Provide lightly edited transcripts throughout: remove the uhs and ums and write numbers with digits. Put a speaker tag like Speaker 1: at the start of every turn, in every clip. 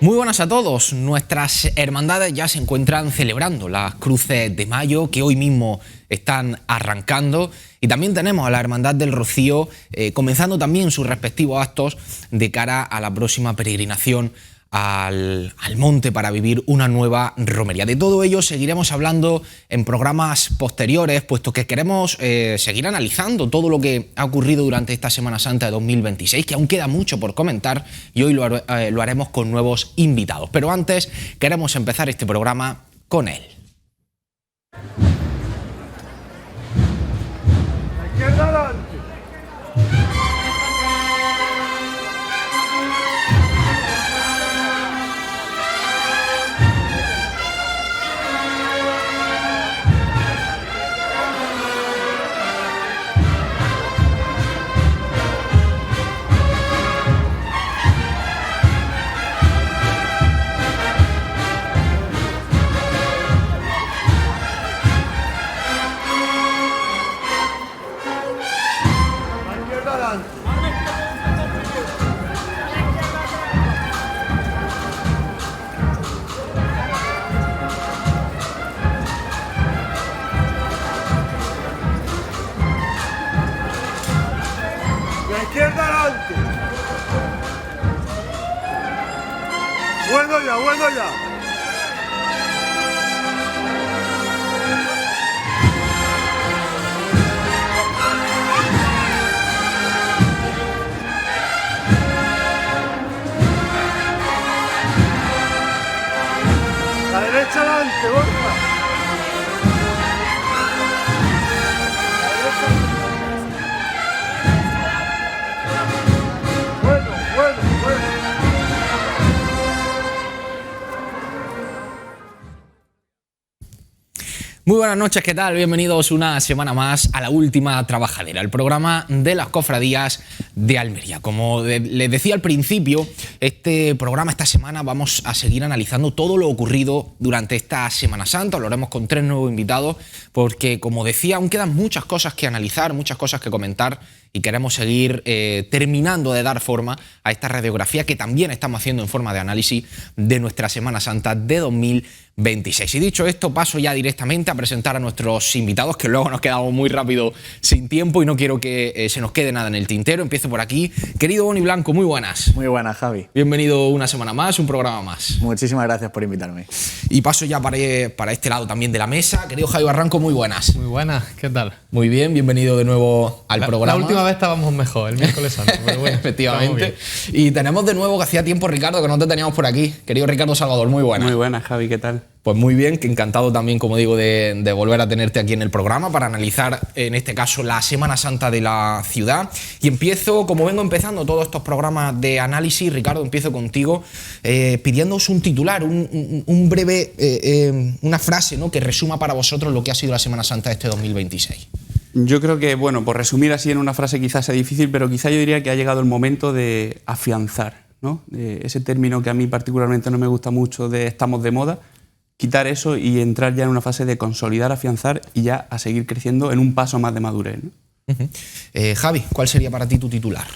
Speaker 1: Muy buenas a todos. Nuestras hermandades ya se encuentran celebrando las cruces de mayo que hoy mismo están arrancando, y también tenemos a la Hermandad del Rocío comenzando también sus respectivos actos de cara a la próxima peregrinación al monte para vivir una nueva romería. De todo ello seguiremos hablando en programas posteriores, puesto que queremos seguir analizando todo lo que ha ocurrido durante esta Semana Santa de 2026, que aún queda mucho por comentar, y hoy lo haremos con nuevos invitados. Pero antes queremos empezar este programa con él.
Speaker 2: Bueno ya. La derecha adelante, Borja. Bueno.
Speaker 1: Muy buenas noches, ¿qué tal? Bienvenidos una semana más a La Última Trabajadera, el programa de las cofradías de Almería. Como les decía al principio, este programa esta semana vamos a seguir analizando todo lo ocurrido durante esta Semana Santa. Lo haremos con 3 nuevos invitados porque, como decía, aún quedan muchas cosas que analizar, muchas cosas que comentar, y queremos seguir terminando de dar forma a esta radiografía que también estamos haciendo en forma de análisis de nuestra Semana Santa de 2026. Y dicho esto, paso ya directamente a presentar a nuestros invitados, que luego nos quedamos muy rápido sin tiempo y no quiero que se nos quede nada en el tintero. Empiezo por aquí. Querido Boni Blanco, muy buenas.
Speaker 3: Muy buenas, Javi.
Speaker 1: Bienvenido una semana más, un programa más.
Speaker 3: Muchísimas gracias por invitarme.
Speaker 1: Y paso ya para este lado también de la mesa. Querido Javi Barranco, muy buenas.
Speaker 4: Muy buenas, ¿qué tal?
Speaker 1: Muy bien, bienvenido de nuevo al programa.
Speaker 4: La última vez estábamos mejor, el miércoles santo, pero bueno,
Speaker 1: efectivamente. Y tenemos de nuevo, que hacía tiempo, Ricardo, que no te teníamos por aquí. Querido Ricardo Salvador, muy buenas.
Speaker 5: Muy buenas, Javi, ¿qué tal?
Speaker 1: Pues muy bien, que encantado también, como digo, de volver a tenerte aquí en el programa para analizar, en este caso, la Semana Santa de la ciudad. Y empiezo, como vengo empezando todos estos programas de análisis, Ricardo, empiezo contigo pidiéndoos un titular, un breve, una frase, ¿no?, que resuma para vosotros lo que ha sido la Semana Santa de este 2026.
Speaker 5: Yo creo que, bueno, por resumir así en una frase quizás sea difícil, pero quizá yo diría que ha llegado el momento de afianzar, ¿no? Ese término que a mí particularmente no me gusta mucho, de estamos de moda, quitar eso y entrar ya en una fase de consolidar, afianzar y ya a seguir creciendo en un paso más de madurez, ¿no?
Speaker 1: Javi, ¿cuál sería para ti tu titular?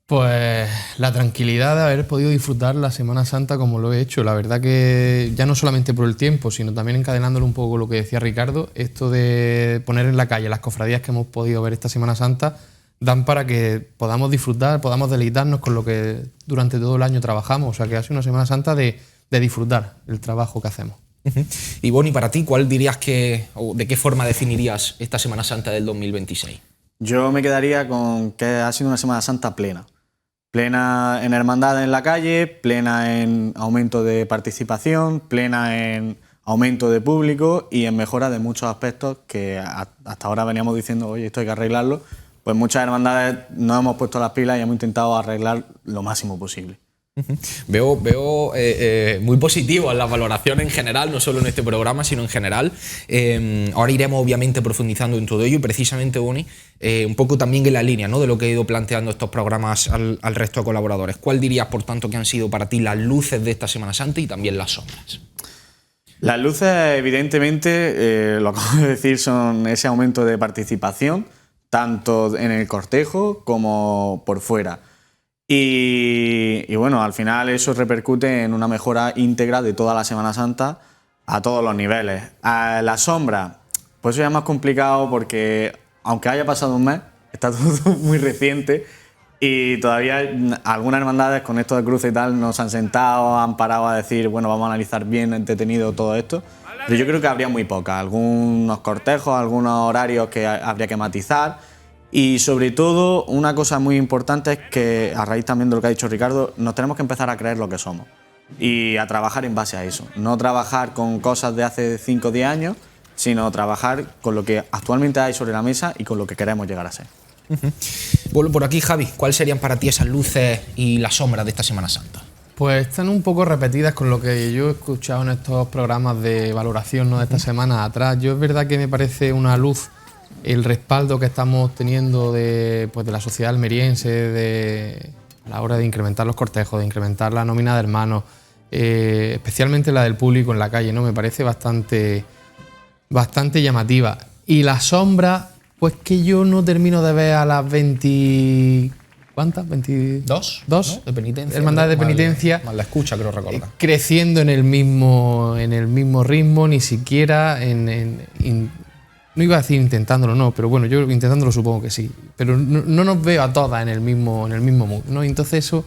Speaker 4: Pues la tranquilidad de haber podido disfrutar la Semana Santa como lo he hecho. La verdad que ya no solamente por el tiempo, sino también encadenándolo un poco lo que decía Ricardo, esto de poner en la calle las cofradías que hemos podido ver esta Semana Santa dan para que podamos disfrutar, podamos deleitarnos con lo que durante todo el año trabajamos. O sea que ha sido una Semana Santa de disfrutar el trabajo que hacemos.
Speaker 1: Y Boni, para ti, ¿cuál dirías o de qué forma definirías esta Semana Santa del 2026?
Speaker 3: Yo me quedaría con que ha sido una Semana Santa plena. Plena en hermandad en la calle, plena en aumento de participación, plena en aumento de público y en mejora de muchos aspectos que hasta ahora veníamos diciendo, oye, esto hay que arreglarlo. Pues muchas hermandades nos hemos puesto las pilas y hemos intentado arreglar lo máximo posible.
Speaker 1: Veo muy positivo en la valoración en general, no solo en este programa, sino en general. Ahora iremos obviamente profundizando en todo ello y precisamente, Boni, un poco también en la línea, ¿no?, de lo que he ido planteando estos programas al resto de colaboradores. ¿Cuál dirías, por tanto, que han sido para ti las luces de esta Semana Santa y también las sombras?
Speaker 3: Las luces, evidentemente, lo acabo de decir, son ese aumento de participación, tanto en el cortejo como por fuera. Y bueno, al final eso repercute en una mejora íntegra de toda la Semana Santa a todos los niveles. A la sombra, pues eso ya es más complicado porque aunque haya pasado un mes, está todo muy reciente y todavía algunas hermandades con esto de cruce y tal nos han sentado, han parado a decir, bueno, vamos a analizar bien detenido todo esto. Pero yo creo que habría muy pocas, algunos cortejos, algunos horarios que habría que matizar. Y sobre todo, una cosa muy importante es que, a raíz también de lo que ha dicho Ricardo, nos tenemos que empezar a creer lo que somos y a trabajar en base a eso. No trabajar con cosas de hace 5 o 10 años, sino trabajar con lo que actualmente hay sobre la mesa y con lo que queremos llegar a ser.
Speaker 1: Vuelvo por aquí, Javi. ¿Cuáles serían para ti esas luces y las sombras de esta Semana Santa?
Speaker 4: Pues están un poco repetidas con lo que yo he escuchado en estos programas de valoración, ¿no?, de esta semana atrás. Yo es verdad que me parece una luz el respaldo que estamos teniendo de la sociedad almeriense a la hora de incrementar los cortejos, de incrementar la nómina de hermanos, especialmente la del público en la calle, ¿no? Me parece bastante llamativa. Y la sombra, pues que yo no termino de ver a las 20... ¿Cuántas?
Speaker 1: ¿Dos?
Speaker 4: ¿Dos?
Speaker 1: ¿No? De penitencia.
Speaker 4: Hermandad de penitencia.
Speaker 1: Más la escucha, creo recordar.
Speaker 4: Creciendo en el mismo ritmo, ni siquiera no iba a decir intentándolo, no, pero bueno, yo intentándolo supongo que sí. Pero no nos veo a todas en el mismo mood, ¿no? Entonces eso,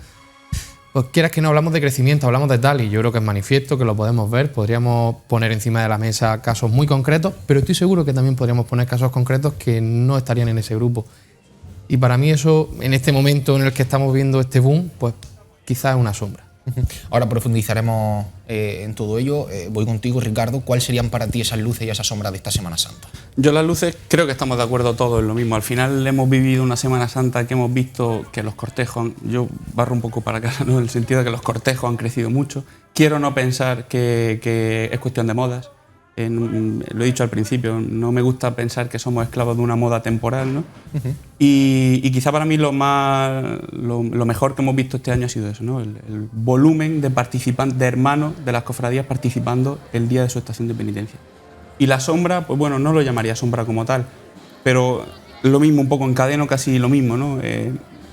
Speaker 4: pues quieras que no, hablamos de crecimiento, hablamos de tal, y yo creo que es manifiesto, que lo podemos ver. Podríamos poner encima de la mesa casos muy concretos, pero estoy seguro que también podríamos poner casos concretos que no estarían en ese grupo. Y para mí eso, en este momento en el que estamos viendo este boom, pues quizás es una sombra.
Speaker 1: Ahora profundizaremos en todo ello. Voy contigo, Ricardo. ¿Cuáles serían para ti esas luces y esas sombras de esta Semana Santa?
Speaker 5: Yo las luces creo que estamos de acuerdo todos en lo mismo. Al final hemos vivido una Semana Santa que hemos visto que los cortejos, yo barro un poco para acá, ¿no?, en el sentido de que los cortejos han crecido mucho. Quiero no pensar que es cuestión de modas. Lo he dicho al principio, no me gusta pensar que somos esclavos de una moda temporal, ¿no? Y quizá para mí lo mejor que hemos visto este año ha sido eso, ¿no? El volumen de participantes, de hermanos de las cofradías participando el día de su estación de penitencia. Y la sombra, pues bueno, no lo llamaría sombra como tal, pero lo mismo, un poco encadeno casi lo mismo, ¿no?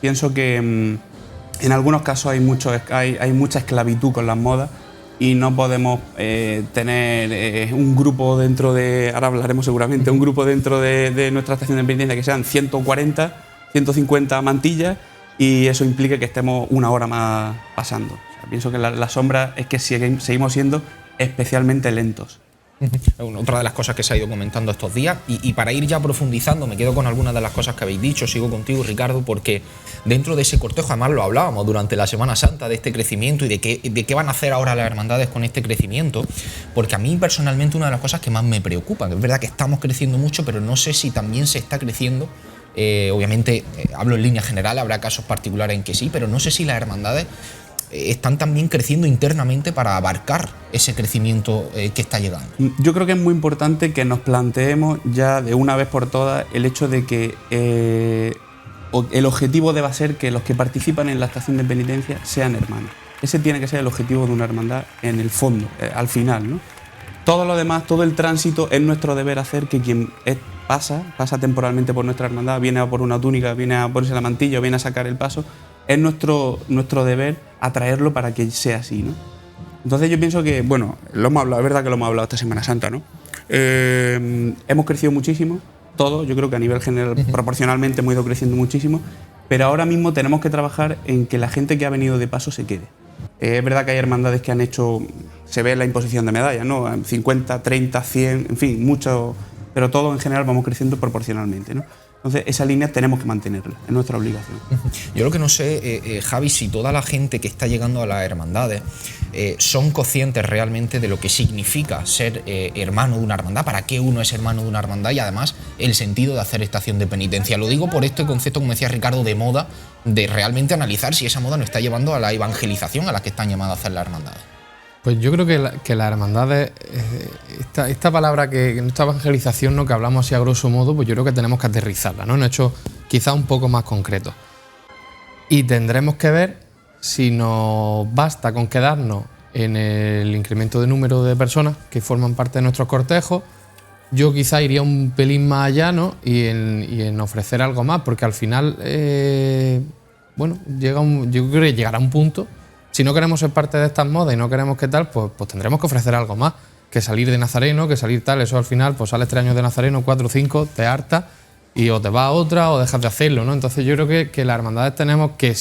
Speaker 5: Pienso que en algunos casos hay mucha esclavitud con las modas, y no podemos tener un grupo dentro de, ahora hablaremos seguramente, un grupo dentro de nuestra estación de penitencia que sean 140, 150 mantillas, y eso implica que estemos una hora más pasando. O sea, pienso que la sombra es que seguimos siendo especialmente lentos.
Speaker 1: Otra de las cosas que se ha ido comentando estos días, y para ir ya profundizando, me quedo con algunas de las cosas que habéis dicho. Sigo contigo, Ricardo, porque dentro de ese cortejo, además lo hablábamos durante la Semana Santa, de este crecimiento y de qué van a hacer ahora las hermandades con este crecimiento, porque a mí personalmente una de las cosas que más me preocupa, que es verdad que estamos creciendo mucho, pero no sé si también se está creciendo, obviamente hablo en línea general, habrá casos particulares en que sí, pero no sé si las hermandades están también creciendo internamente para abarcar ese crecimiento que está llegando.
Speaker 5: Yo creo que es muy importante que nos planteemos ya de una vez por todas el hecho de que el objetivo deba ser que los que participan en la estación de penitencia sean hermanos. Ese tiene que ser el objetivo de una hermandad en el fondo, al final, ¿no? Todo lo demás, todo el tránsito, es nuestro deber hacer que quien pasa temporalmente por nuestra hermandad, viene a por una túnica, viene a ponerse la mantilla, viene a sacar el paso, es nuestro deber atraerlo para que sea así, ¿no? Entonces yo pienso que, bueno, lo hemos hablado, es verdad que lo hemos hablado esta Semana Santa, ¿no? Hemos crecido muchísimo, todos, yo creo que a nivel general, proporcionalmente hemos ido creciendo muchísimo, pero ahora mismo tenemos que trabajar en que la gente que ha venido de paso se quede. Es verdad que hay hermandades que han hecho, se ve la imposición de medallas, ¿no? 50, 30, 100, en fin, mucho, pero todo en general vamos creciendo proporcionalmente, ¿no? Entonces, esa línea tenemos que mantenerla, es nuestra obligación.
Speaker 1: Yo lo que no sé, Javi, si toda la gente que está llegando a las hermandades son conscientes realmente de lo que significa ser hermano de una hermandad, para qué uno es hermano de una hermandad y además el sentido de hacer estación de penitencia. Lo digo por este concepto, como decía Ricardo, de moda, de realmente analizar si esa moda nos está llevando a la evangelización a la que están llamadas a hacer las hermandades.
Speaker 4: Pues yo creo que las hermandades, esta palabra, que esta evangelización, ¿no?, que hablamos así a grosso modo, pues yo creo que tenemos que aterrizarla, ¿no? En hechos quizá un poco más concretos. Y tendremos que ver si nos basta con quedarnos en el incremento de número de personas que forman parte de nuestros cortejos. Yo quizá iría un pelín más allá, ¿no?, y en ofrecer algo más, porque al final bueno, yo creo que llegará un punto, si no queremos ser parte de estas modas y no queremos que tal, pues tendremos que ofrecer algo más, que salir de nazareno, que salir tal, eso al final, pues sales 3 años de nazareno, 4 o 5, te hartas y o te vas a otra o dejas de hacerlo, ¿no? Entonces yo creo que las hermandades tenemos que,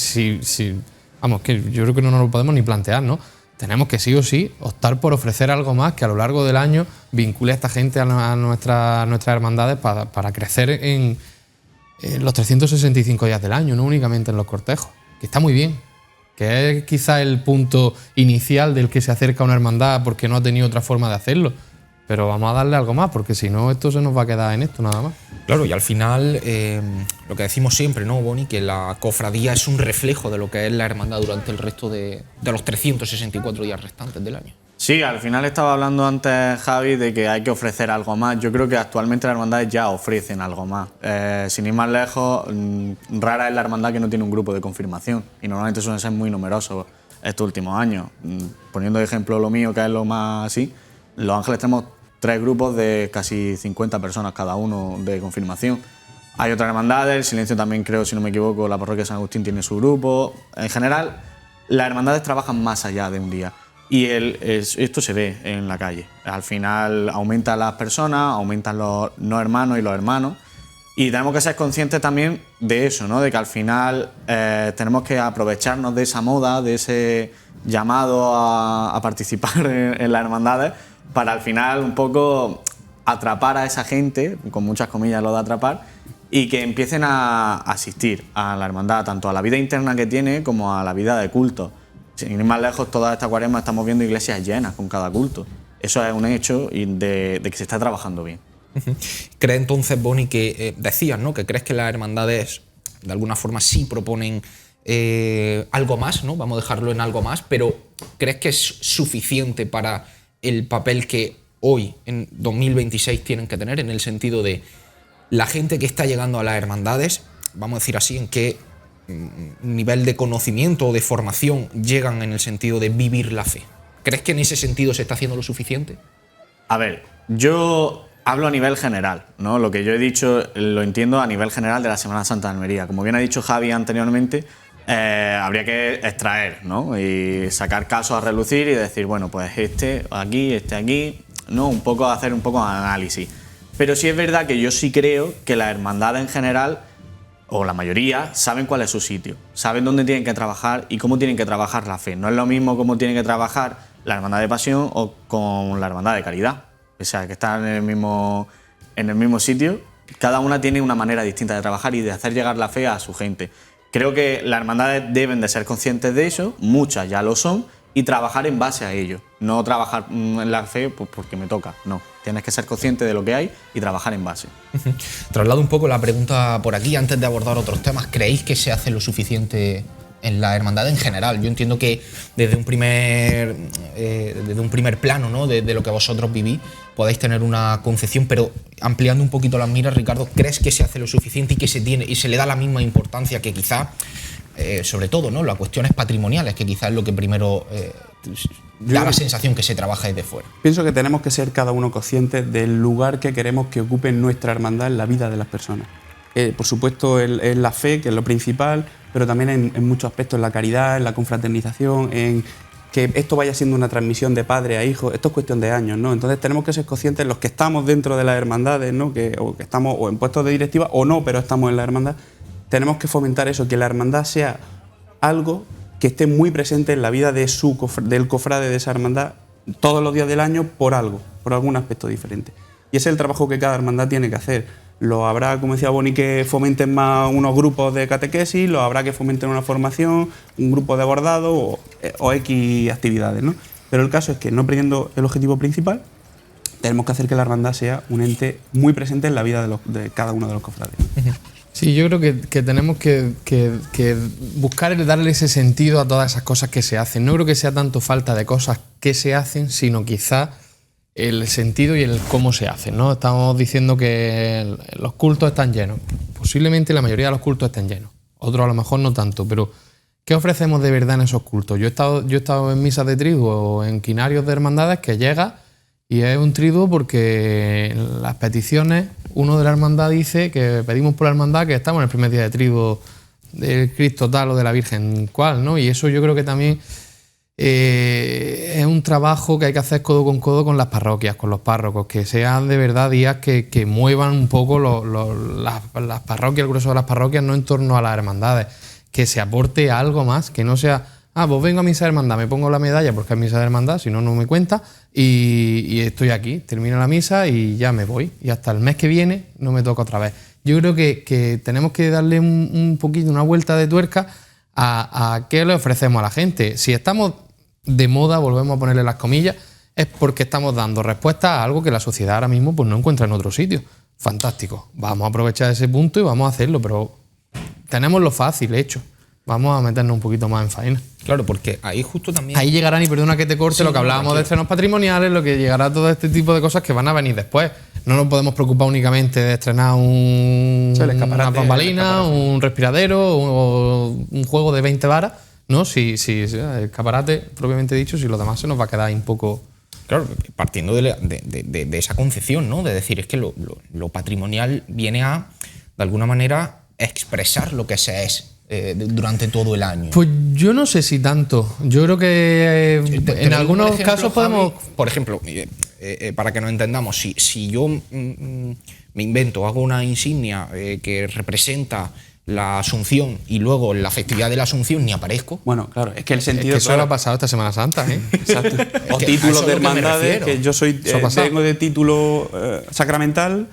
Speaker 4: vamos, que yo creo que no nos lo podemos ni plantear, ¿no? Tenemos que sí o sí optar por ofrecer algo más que a lo largo del año vincule a esta gente a nuestras hermandades para crecer en los 365 días del año, no únicamente en los cortejos, que está muy bien, que es quizá el punto inicial del que se acerca a una hermandad porque no ha tenido otra forma de hacerlo. Pero vamos a darle algo más, porque si no, esto se nos va a quedar en esto nada más.
Speaker 1: Claro, y al final, lo que decimos siempre, ¿no, Boni? Que la cofradía es un reflejo de lo que es la hermandad durante el resto de los 364 días restantes del año.
Speaker 3: Sí, al final estaba hablando antes, Javi, de que hay que ofrecer algo más. Yo creo que actualmente las hermandades ya ofrecen algo más. Sin ir más lejos, rara es la hermandad que no tiene un grupo de confirmación, y normalmente suelen ser muy numerosos estos últimos años. Poniendo de ejemplo lo mío, que es lo más así, Los Ángeles tenemos 3 grupos de casi 50 personas cada uno de confirmación. Hay otras hermandades, el Silencio también creo, si no me equivoco, la parroquia de San Agustín tiene su grupo. En general, las hermandades trabajan más allá de un día. Y esto se ve en la calle. Al final aumentan las personas, aumentan los no hermanos y los hermanos. Y tenemos que ser conscientes también de eso, ¿no? De que al final tenemos que aprovecharnos de esa moda, de ese llamado a participar en las hermandades, para al final un poco atrapar a esa gente, con muchas comillas lo de atrapar, y que empiecen a asistir a la hermandad, tanto a la vida interna que tiene como a la vida de culto. Sin ir más lejos, toda esta cuaresma estamos viendo iglesias llenas con cada culto. Eso es un hecho de que se está trabajando bien.
Speaker 1: ¿Crees entonces, Boni, que decías, ¿no?, que crees que las hermandades de alguna forma sí proponen algo más, ¿no? Vamos a dejarlo en algo más, pero ¿crees que es suficiente para el papel que hoy, en 2026, tienen que tener, en el sentido de la gente que está llegando a las hermandades, vamos a decir así, en qué nivel de conocimiento o de formación llegan en el sentido de vivir la fe? ¿Crees que en ese sentido se está haciendo lo suficiente?
Speaker 3: A ver, yo hablo a nivel general, ¿no? Lo que yo he dicho lo entiendo a nivel general de la Semana Santa de Almería. Como bien ha dicho Javi anteriormente, habría que extraer, ¿no? Y sacar casos a relucir y decir, bueno, pues este aquí, ¿no? Hacer un poco de análisis. Pero sí es verdad que yo sí creo que las hermandades en general, o la mayoría, saben cuál es su sitio, saben dónde tienen que trabajar y cómo tienen que trabajar la fe. No es lo mismo cómo tienen que trabajar la hermandad de pasión o con la hermandad de caridad. O sea, que están en el mismo sitio, cada una tiene una manera distinta de trabajar y de hacer llegar la fe a su gente. Creo que las hermandades deben de ser conscientes de eso, muchas ya lo son, y trabajar en base a ello. No trabajar en la fe pues porque me toca, no. Tienes que ser consciente de lo que hay y trabajar en base.
Speaker 1: Traslado un poco la pregunta por aquí antes de abordar otros temas. ¿Creéis que se hace lo suficiente en la hermandad en general? Yo entiendo que desde un primer plano, ¿no?, de lo que vosotros vivís, podéis tener una concepción, pero ampliando un poquito las miras, Ricardo, ¿crees que se hace lo suficiente y que se le da la misma importancia que quizá, sobre todo, ¿no?, las cuestiones patrimoniales, que quizás es lo que primero da la sensación que se trabaja desde fuera?
Speaker 5: Pienso que tenemos que ser cada uno conscientes del lugar que queremos que ocupe nuestra hermandad en la vida de las personas. Por supuesto, en la fe, que es lo principal, pero también en muchos aspectos, en la caridad, en la confraternización, en que esto vaya siendo una transmisión de padre a hijo. Esto es cuestión de años, ¿no? Entonces tenemos que ser conscientes, los que estamos dentro de las hermandades, ¿no?, que estamos o en puestos de directiva o no, pero estamos en la hermandad, tenemos que fomentar eso, que la hermandad sea algo que esté muy presente en la vida del cofrade de esa hermandad todos los días del año por algún aspecto diferente. Y ese es el trabajo que cada hermandad tiene que hacer. Lo habrá, como decía Boni, que fomenten más unos grupos de catequesis, lo habrá que fomenten una formación, un grupo de bordado o X actividades, ¿no? Pero el caso es que, no perdiendo el objetivo principal, tenemos que hacer que la hermandad sea un ente muy presente en la vida de cada uno de los cofrades.
Speaker 4: Sí, yo creo que tenemos que buscar el darle ese sentido a todas esas cosas que se hacen. No creo que sea tanto falta de cosas que se hacen, sino quizá el sentido y el cómo se hacen, ¿no? Estamos diciendo que los cultos están llenos. Posiblemente la mayoría de los cultos estén llenos. Otros a lo mejor no tanto, pero ¿qué ofrecemos de verdad en esos cultos? Yo he estado en misas de triduo o en quinarios de hermandades que llega y es un triduo porque en las peticiones uno de la hermandad dice que pedimos por la hermandad que estamos en el primer día de triduo del Cristo tal o de la Virgen cual, ¿no? Y eso yo creo que también es un trabajo que hay que hacer codo con las parroquias, con los párrocos, que sean de verdad días que muevan un poco las parroquias, el grueso de las parroquias, no en torno a las hermandades, que se aporte algo más, que no sea, pues vengo a misa de hermandad, me pongo la medalla porque es misa de hermandad, si no, no me cuenta, y estoy aquí, termino la misa y ya me voy, y hasta el mes que viene no me toca otra vez. Yo creo que tenemos que darle un poquito, una vuelta de tuerca a qué le ofrecemos a la gente. Si estamos de moda, volvemos a ponerle las comillas, es porque estamos dando respuesta a algo que la sociedad ahora mismo pues no encuentra en otro sitio. Fantástico, vamos a aprovechar ese punto y vamos a hacerlo, pero tenemos lo fácil hecho. Vamos a meternos un poquito más en faena.
Speaker 1: Claro, porque ahí justo también...
Speaker 4: Ahí llegarán, y perdona que te corte,
Speaker 1: Sí,
Speaker 4: lo que hablábamos de estrenos patrimoniales, lo que llegará todo este tipo de cosas que van a venir después. No nos podemos preocupar únicamente de estrenar una bambalina, un respiradero o un juego de 20 varas. No, si el escaparate, propiamente dicho, si lo demás se nos va a quedar ahí un poco...
Speaker 1: Claro, partiendo de esa concepción, ¿no? De decir, es que lo patrimonial viene a, de alguna manera, expresar lo que se es durante todo el año.
Speaker 4: Pues yo no sé si tanto. Yo creo que en algunos
Speaker 1: ejemplo,
Speaker 4: casos podemos...
Speaker 1: Javi, por ejemplo, para que nos entendamos, si yo me invento, hago una insignia que representa la Asunción y luego la festividad de la Asunción ni aparezco.
Speaker 5: Bueno, claro, es que el sentido...
Speaker 4: Es que eso lo ha pasado esta Semana Santa, ¿eh?
Speaker 5: Exacto. O
Speaker 1: que a eso
Speaker 5: títulos
Speaker 1: es
Speaker 5: de
Speaker 1: lo que me
Speaker 5: hermandades,
Speaker 1: refiero.
Speaker 5: que yo soy tengo de título sacramental,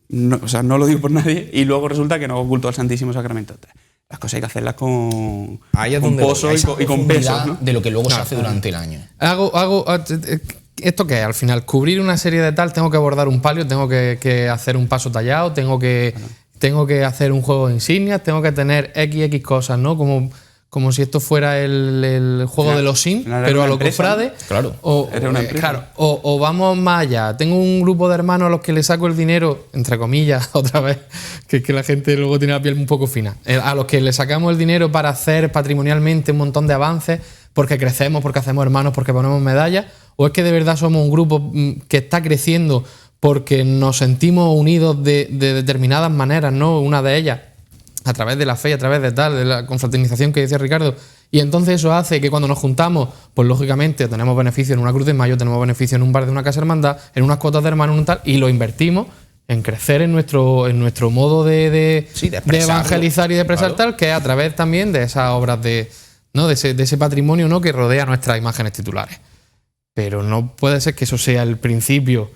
Speaker 5: no, o sea, no lo digo por nadie, y luego resulta que no hago culto al Santísimo Sacramento. Las cosas hay que hacerlas con
Speaker 1: Ahí es
Speaker 5: con
Speaker 1: donde
Speaker 5: pozo
Speaker 1: esa
Speaker 5: y con
Speaker 1: profundidad
Speaker 5: peso, ¿no?
Speaker 1: de lo que luego se hace durante el año.
Speaker 4: ¿Esto qué es? Al final, cubrir una serie de tal, tengo que abordar un palio, tengo que hacer un paso tallado, tengo que hacer un juego de insignias, tengo que tener XX cosas, ¿no? Como si esto fuera el juego de los Sims, pero a lo cofrade.
Speaker 1: Claro.
Speaker 5: Era una empresa.
Speaker 4: Claro, o vamos más allá. Tengo un grupo de hermanos a los que les saco el dinero, entre comillas, otra vez, que es que la gente luego tiene la piel un poco fina, a los que les sacamos el dinero para hacer patrimonialmente un montón de avances, porque crecemos, porque hacemos hermanos, porque ponemos medallas, o es que de verdad somos un grupo que está creciendo porque nos sentimos unidos de determinadas maneras, ¿no? Una de ellas, a través de la fe, a través de la confraternización que decía Ricardo. Y entonces eso hace que cuando nos juntamos, pues lógicamente tenemos beneficio en una Cruz de Mayo, tenemos beneficio en un bar de una casa hermandad, en unas cuotas de hermanos, en un tal, y lo invertimos en crecer en nuestro modo de evangelizar y de expresar, claro, tal, que es a través también de esas obras de ese patrimonio, ¿no? Que rodea nuestras imágenes titulares. Pero no puede ser que eso sea el principio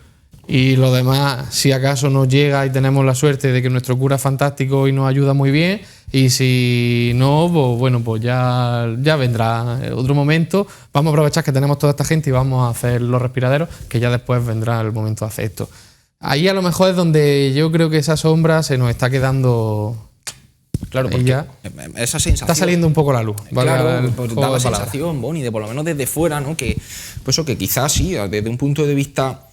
Speaker 4: y lo demás, si acaso nos llega y tenemos la suerte de que nuestro cura es fantástico y nos ayuda muy bien, y si no, pues bueno, pues ya vendrá otro momento. Vamos a aprovechar que tenemos toda esta gente y vamos a hacer los respiraderos, que ya después vendrá el momento de hacer esto. Ahí a lo mejor es donde yo creo que esa sombra se nos está quedando...
Speaker 1: Claro, porque esa sensación...
Speaker 4: Está saliendo un poco la luz.
Speaker 1: Claro, pues da la sensación, Boni, de por lo menos desde fuera, ¿no? Que, pues eso, que quizás sí, desde un punto de vista,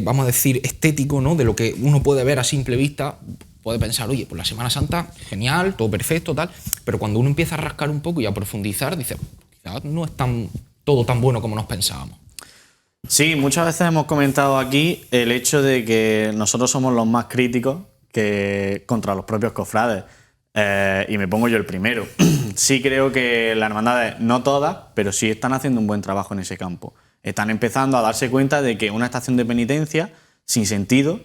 Speaker 1: vamos a decir, estético, ¿no? De lo que uno puede ver a simple vista, puede pensar, oye, pues la Semana Santa, genial, todo perfecto, tal, pero cuando uno empieza a rascar un poco y a profundizar, dice, quizás no es todo tan bueno como nos pensábamos.
Speaker 3: Sí, muchas veces hemos comentado aquí el hecho de que nosotros somos los más críticos que contra los propios cofrades. Y me pongo yo el primero. Sí creo que las hermandades, no todas, pero sí están haciendo un buen trabajo en ese campo. Están empezando a darse cuenta de que una estación de penitencia sin sentido,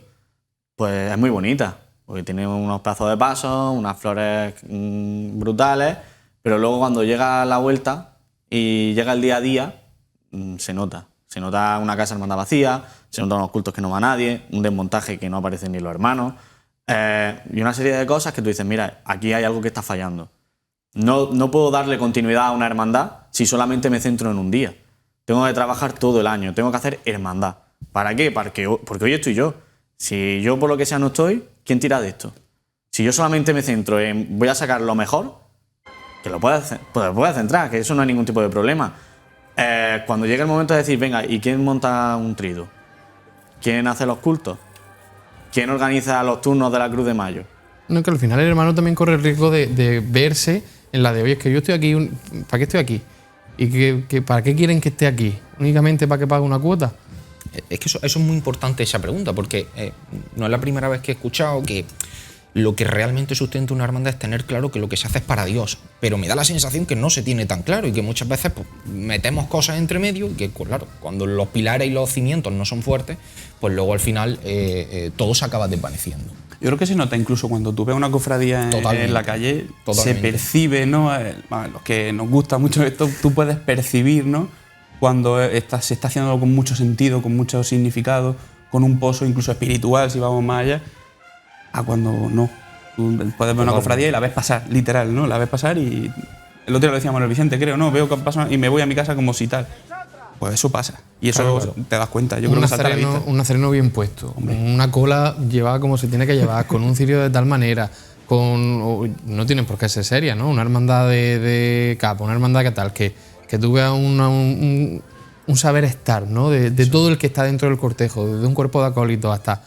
Speaker 3: pues es muy bonita, porque tiene unos pedazos de pasos, unas flores brutales, pero luego cuando llega la vuelta y llega el día a día, se nota. Se nota una casa hermandad vacía, se notan unos cultos que no va nadie, un desmontaje que no aparecen ni los hermanos, y una serie de cosas que tú dices, mira, aquí hay algo que está fallando. No puedo darle continuidad a una hermandad si solamente me centro en un día. Tengo que trabajar todo el año, tengo que hacer hermandad. ¿Para qué? Porque hoy estoy yo. Si yo por lo que sea no estoy, ¿quién tira de esto? Si yo solamente me centro en voy a sacar lo mejor, que lo puedes centrar, que eso no hay ningún tipo de problema. Cuando llegue el momento de decir, venga, ¿y quién monta un trido? ¿Quién hace los cultos? ¿Quién organiza los turnos de la Cruz de Mayo?
Speaker 4: No, que al final el hermano también corre el riesgo de verse en la de, oye, es que yo estoy aquí, ¿para qué estoy aquí? ¿Y que para qué quieren que esté aquí? ¿Únicamente para que pague una cuota?
Speaker 1: Es que eso es muy importante, esa pregunta, porque no es la primera vez que he escuchado que lo que realmente sustenta una hermandad es tener claro que lo que se hace es para Dios. Pero me da la sensación que no se tiene tan claro y que muchas veces pues, metemos cosas entre medio y que, claro, cuando los pilares y los cimientos no son fuertes, pues luego al final todo se acaba desvaneciendo.
Speaker 5: Yo creo que se nota incluso cuando tú ves una cofradía en la calle, se percibe, ¿no? Los que nos gusta mucho esto, tú puedes percibir, ¿no? Cuando se está haciendo con mucho sentido, con mucho significado, con un pozo incluso espiritual, si vamos más allá, a cuando no. Tú puedes ver una cofradía y la ves pasar, literal, ¿no? La ves pasar y el otro día lo decía Manuel Vicente, creo, ¿no? Veo que pasa y me voy a mi casa como si tal. Pues eso pasa. Y eso claro. Te das cuenta. Yo creo que salta a la vista.
Speaker 4: Un nazareno bien puesto. Hombre. Una cola llevada como se tiene que llevar, con un cirio de tal manera, no tienen por qué ser seria, ¿no? Una hermandad de capa, una hermandad que tal, que tú veas un saber estar, ¿no? De todo el que está dentro del cortejo, desde un cuerpo de acólitos hasta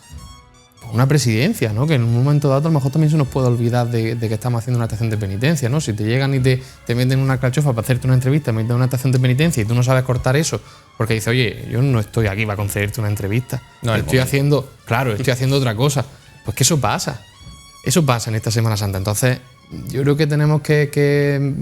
Speaker 4: una presidencia, ¿no? Que en un momento dado a lo mejor también se nos puede olvidar de que estamos haciendo una estación de penitencia, ¿no? Si te llegan y te meten una clachofa para hacerte una entrevista, meten una estación de penitencia y tú no sabes cortar eso, porque dices, oye, yo no estoy aquí para concederte una entrevista, estoy haciendo otra cosa. Pues que eso pasa en esta Semana Santa. Entonces, yo creo que tenemos que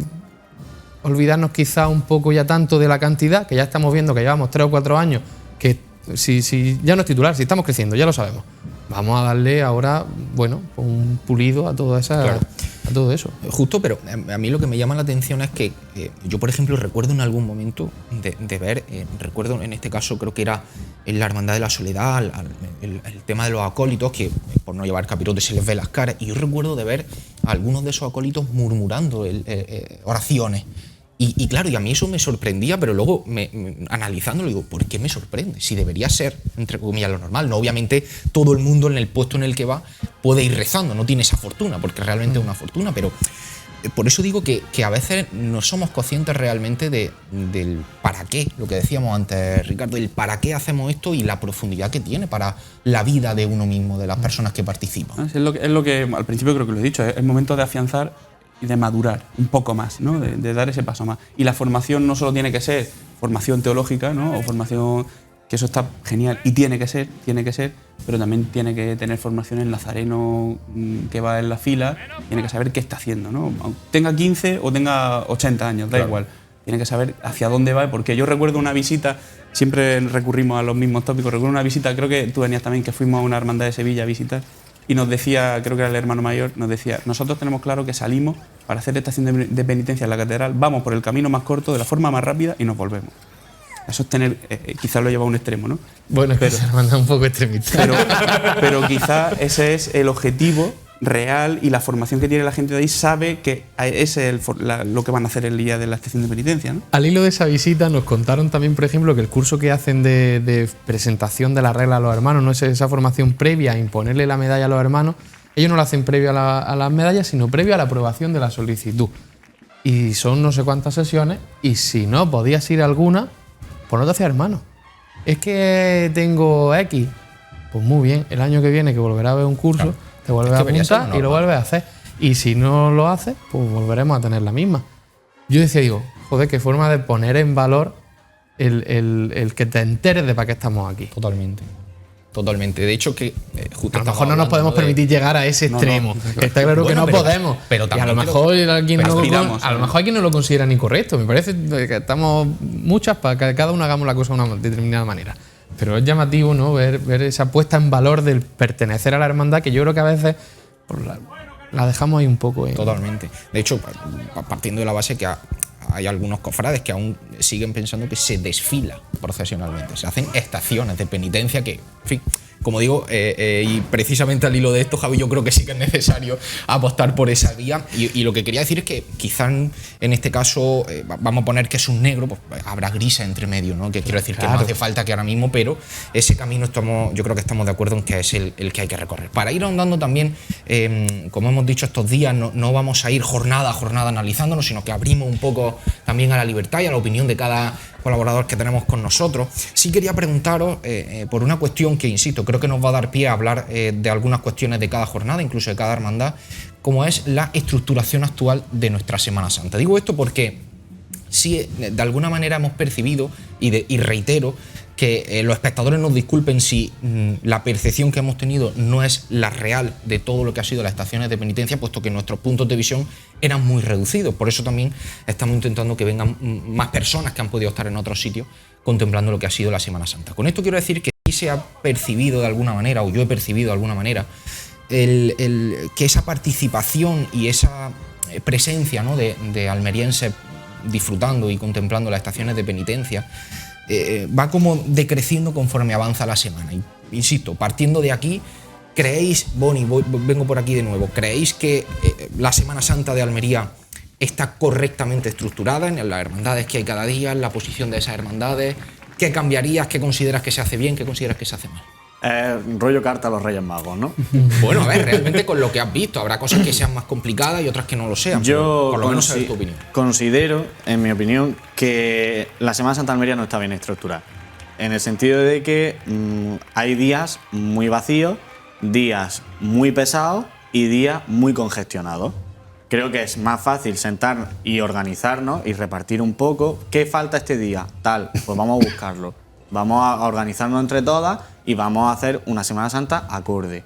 Speaker 4: olvidarnos quizá un poco ya tanto de la cantidad, que ya estamos viendo que llevamos 3 o 4 años, que si ya no es titular, si estamos creciendo, ya lo sabemos. Vamos a darle ahora, bueno, un pulido a todo eso.
Speaker 1: Justo, pero a mí lo que me llama la atención es que yo, por ejemplo, recuerdo en algún momento de ver, recuerdo en este caso creo que era en la Hermandad de la Soledad, el tema de los acólitos, que por no llevar capirote se les ve las caras, y yo recuerdo de ver a algunos de esos acólitos murmurando oraciones. Y claro, y a mí eso me sorprendía, pero luego analizándolo digo, ¿por qué me sorprende? Si debería ser, entre comillas, lo normal. No, obviamente todo el mundo en el puesto en el que va puede ir rezando, no tiene esa fortuna, porque realmente es una fortuna, pero por eso digo que a veces no somos conscientes realmente del para qué, lo que decíamos antes, Ricardo, el para qué hacemos esto y la profundidad que tiene para la vida de uno mismo, de las personas que participan.
Speaker 5: Es lo que al principio creo que lo he dicho, es el momento de afianzar y de madurar un poco más, ¿no? De dar ese paso más. Y la formación no solo tiene que ser formación teológica, ¿no? O formación, que eso está genial y tiene que ser, pero también tiene que tener formación el nazareno que va en la fila, tiene que saber qué está haciendo, ¿no? Aunque tenga 15 o tenga 80 años, da igual. Tiene que saber hacia dónde va, porque yo recuerdo una visita, siempre recurrimos a los mismos tópicos, recuerdo una visita, creo que tú venías también, que fuimos a una hermandad de Sevilla a visitar, y nos decía, creo que era el hermano mayor, nos decía, nosotros tenemos claro que salimos para hacer estación de penitencia en la catedral, vamos por el camino más corto, de la forma más rápida y nos volvemos. Eso es tener, quizás lo lleva a un extremo, ¿no?
Speaker 4: Bueno, pero se manda un poco extremista.
Speaker 5: Pero quizás ese es el objetivo real y la formación que tiene la gente de ahí sabe que ese es lo que van a hacer el día de la estación de penitencia, ¿no?
Speaker 4: Al hilo de esa visita nos contaron también, por ejemplo, que el curso que hacen de presentación de la regla a los hermanos, no es esa formación previa a imponerle la medalla a los hermanos, ellos no lo hacen previo a las medallas, sino previo a la aprobación de la solicitud. Y son no sé cuántas sesiones, y si no podías ir a alguna, pues no te hacías hermano. Es que tengo X. Pues muy bien, el año que viene que volverá a ver un curso, claro, te vuelves a apuntar y lo vuelves a hacer. Y si no lo haces, pues volveremos a tener la misma. Yo digo, joder, qué forma de poner en valor el que te enteres de para qué estamos aquí.
Speaker 1: Totalmente. De hecho, que justo
Speaker 4: a lo mejor no nos podemos permitir llegar a ese extremo. Que está claro que no podemos.
Speaker 1: Pero
Speaker 4: y a lo mejor hay quien no lo considera ni correcto. Me parece que estamos muchas para que cada uno hagamos la cosa de una determinada manera. Pero es llamativo, ¿no? Ver esa puesta en valor del pertenecer a la hermandad, que yo creo que a veces pues, la dejamos ahí un poco.
Speaker 1: Totalmente. De hecho, partiendo de la base que hay algunos cofrades que aún siguen pensando que se desfila procesionalmente. Se hacen estaciones de penitencia que, en fin, como digo, y precisamente al hilo de esto, Javi, yo creo que sí que es necesario apostar por esa vía. Y lo que quería decir es que quizás en este caso, vamos a poner que es un negro, pues habrá grises entre medio, ¿no? Que quiero decir que no hace falta que ahora mismo, pero ese camino yo creo que estamos de acuerdo en que es el que hay que recorrer. Para ir ahondando también, como hemos dicho estos días, no vamos a ir jornada a jornada analizándonos, sino que abrimos un poco también a la libertad y a la opinión de cada colaborador que tenemos con nosotros. Sí quería preguntaros por una cuestión que, insisto, creo que nos va a dar pie a hablar de algunas cuestiones de cada jornada, incluso de cada hermandad, como es la estructuración actual de nuestra Semana Santa. Digo esto porque sí, de alguna manera hemos percibido, y reitero, que los espectadores nos disculpen si la percepción que hemos tenido no es la real de todo lo que ha sido las estaciones de penitencia, puesto que nuestros puntos de visión eran muy reducidos. Por eso también estamos intentando que vengan más personas que han podido estar en otros sitios contemplando lo que ha sido la Semana Santa. Con esto quiero decir que sí se ha percibido de alguna manera, o yo he percibido de alguna manera, que esa participación y esa presencia, ¿no?, de almerienses disfrutando y contemplando las estaciones de penitencia va como decreciendo conforme avanza la semana. Y, insisto, partiendo de aquí, ¿creéis, Boni, vengo por aquí de nuevo, creéis que la Semana Santa de Almería está correctamente estructurada en las hermandades que hay cada día, en la posición de esas hermandades? ¿Qué cambiarías? ¿Qué consideras que se hace bien? ¿Qué consideras que se hace mal?
Speaker 3: Rollo carta a los Reyes Magos, ¿no?
Speaker 1: Bueno, a ver, realmente con lo que has visto, habrá cosas que sean más complicadas y otras que no lo sean.
Speaker 3: Yo
Speaker 1: por lo menos saber tu opinión.
Speaker 3: Considero, en mi opinión, que la Semana Santa de Almería no está bien estructurada. En el sentido de que hay días muy vacíos, días muy pesados y días muy congestionados. Creo que es más fácil sentar y organizarnos y repartir un poco. ¿Qué falta este día? Tal, pues vamos a buscarlo. Vamos a organizarnos entre todas y vamos a hacer una Semana Santa acorde.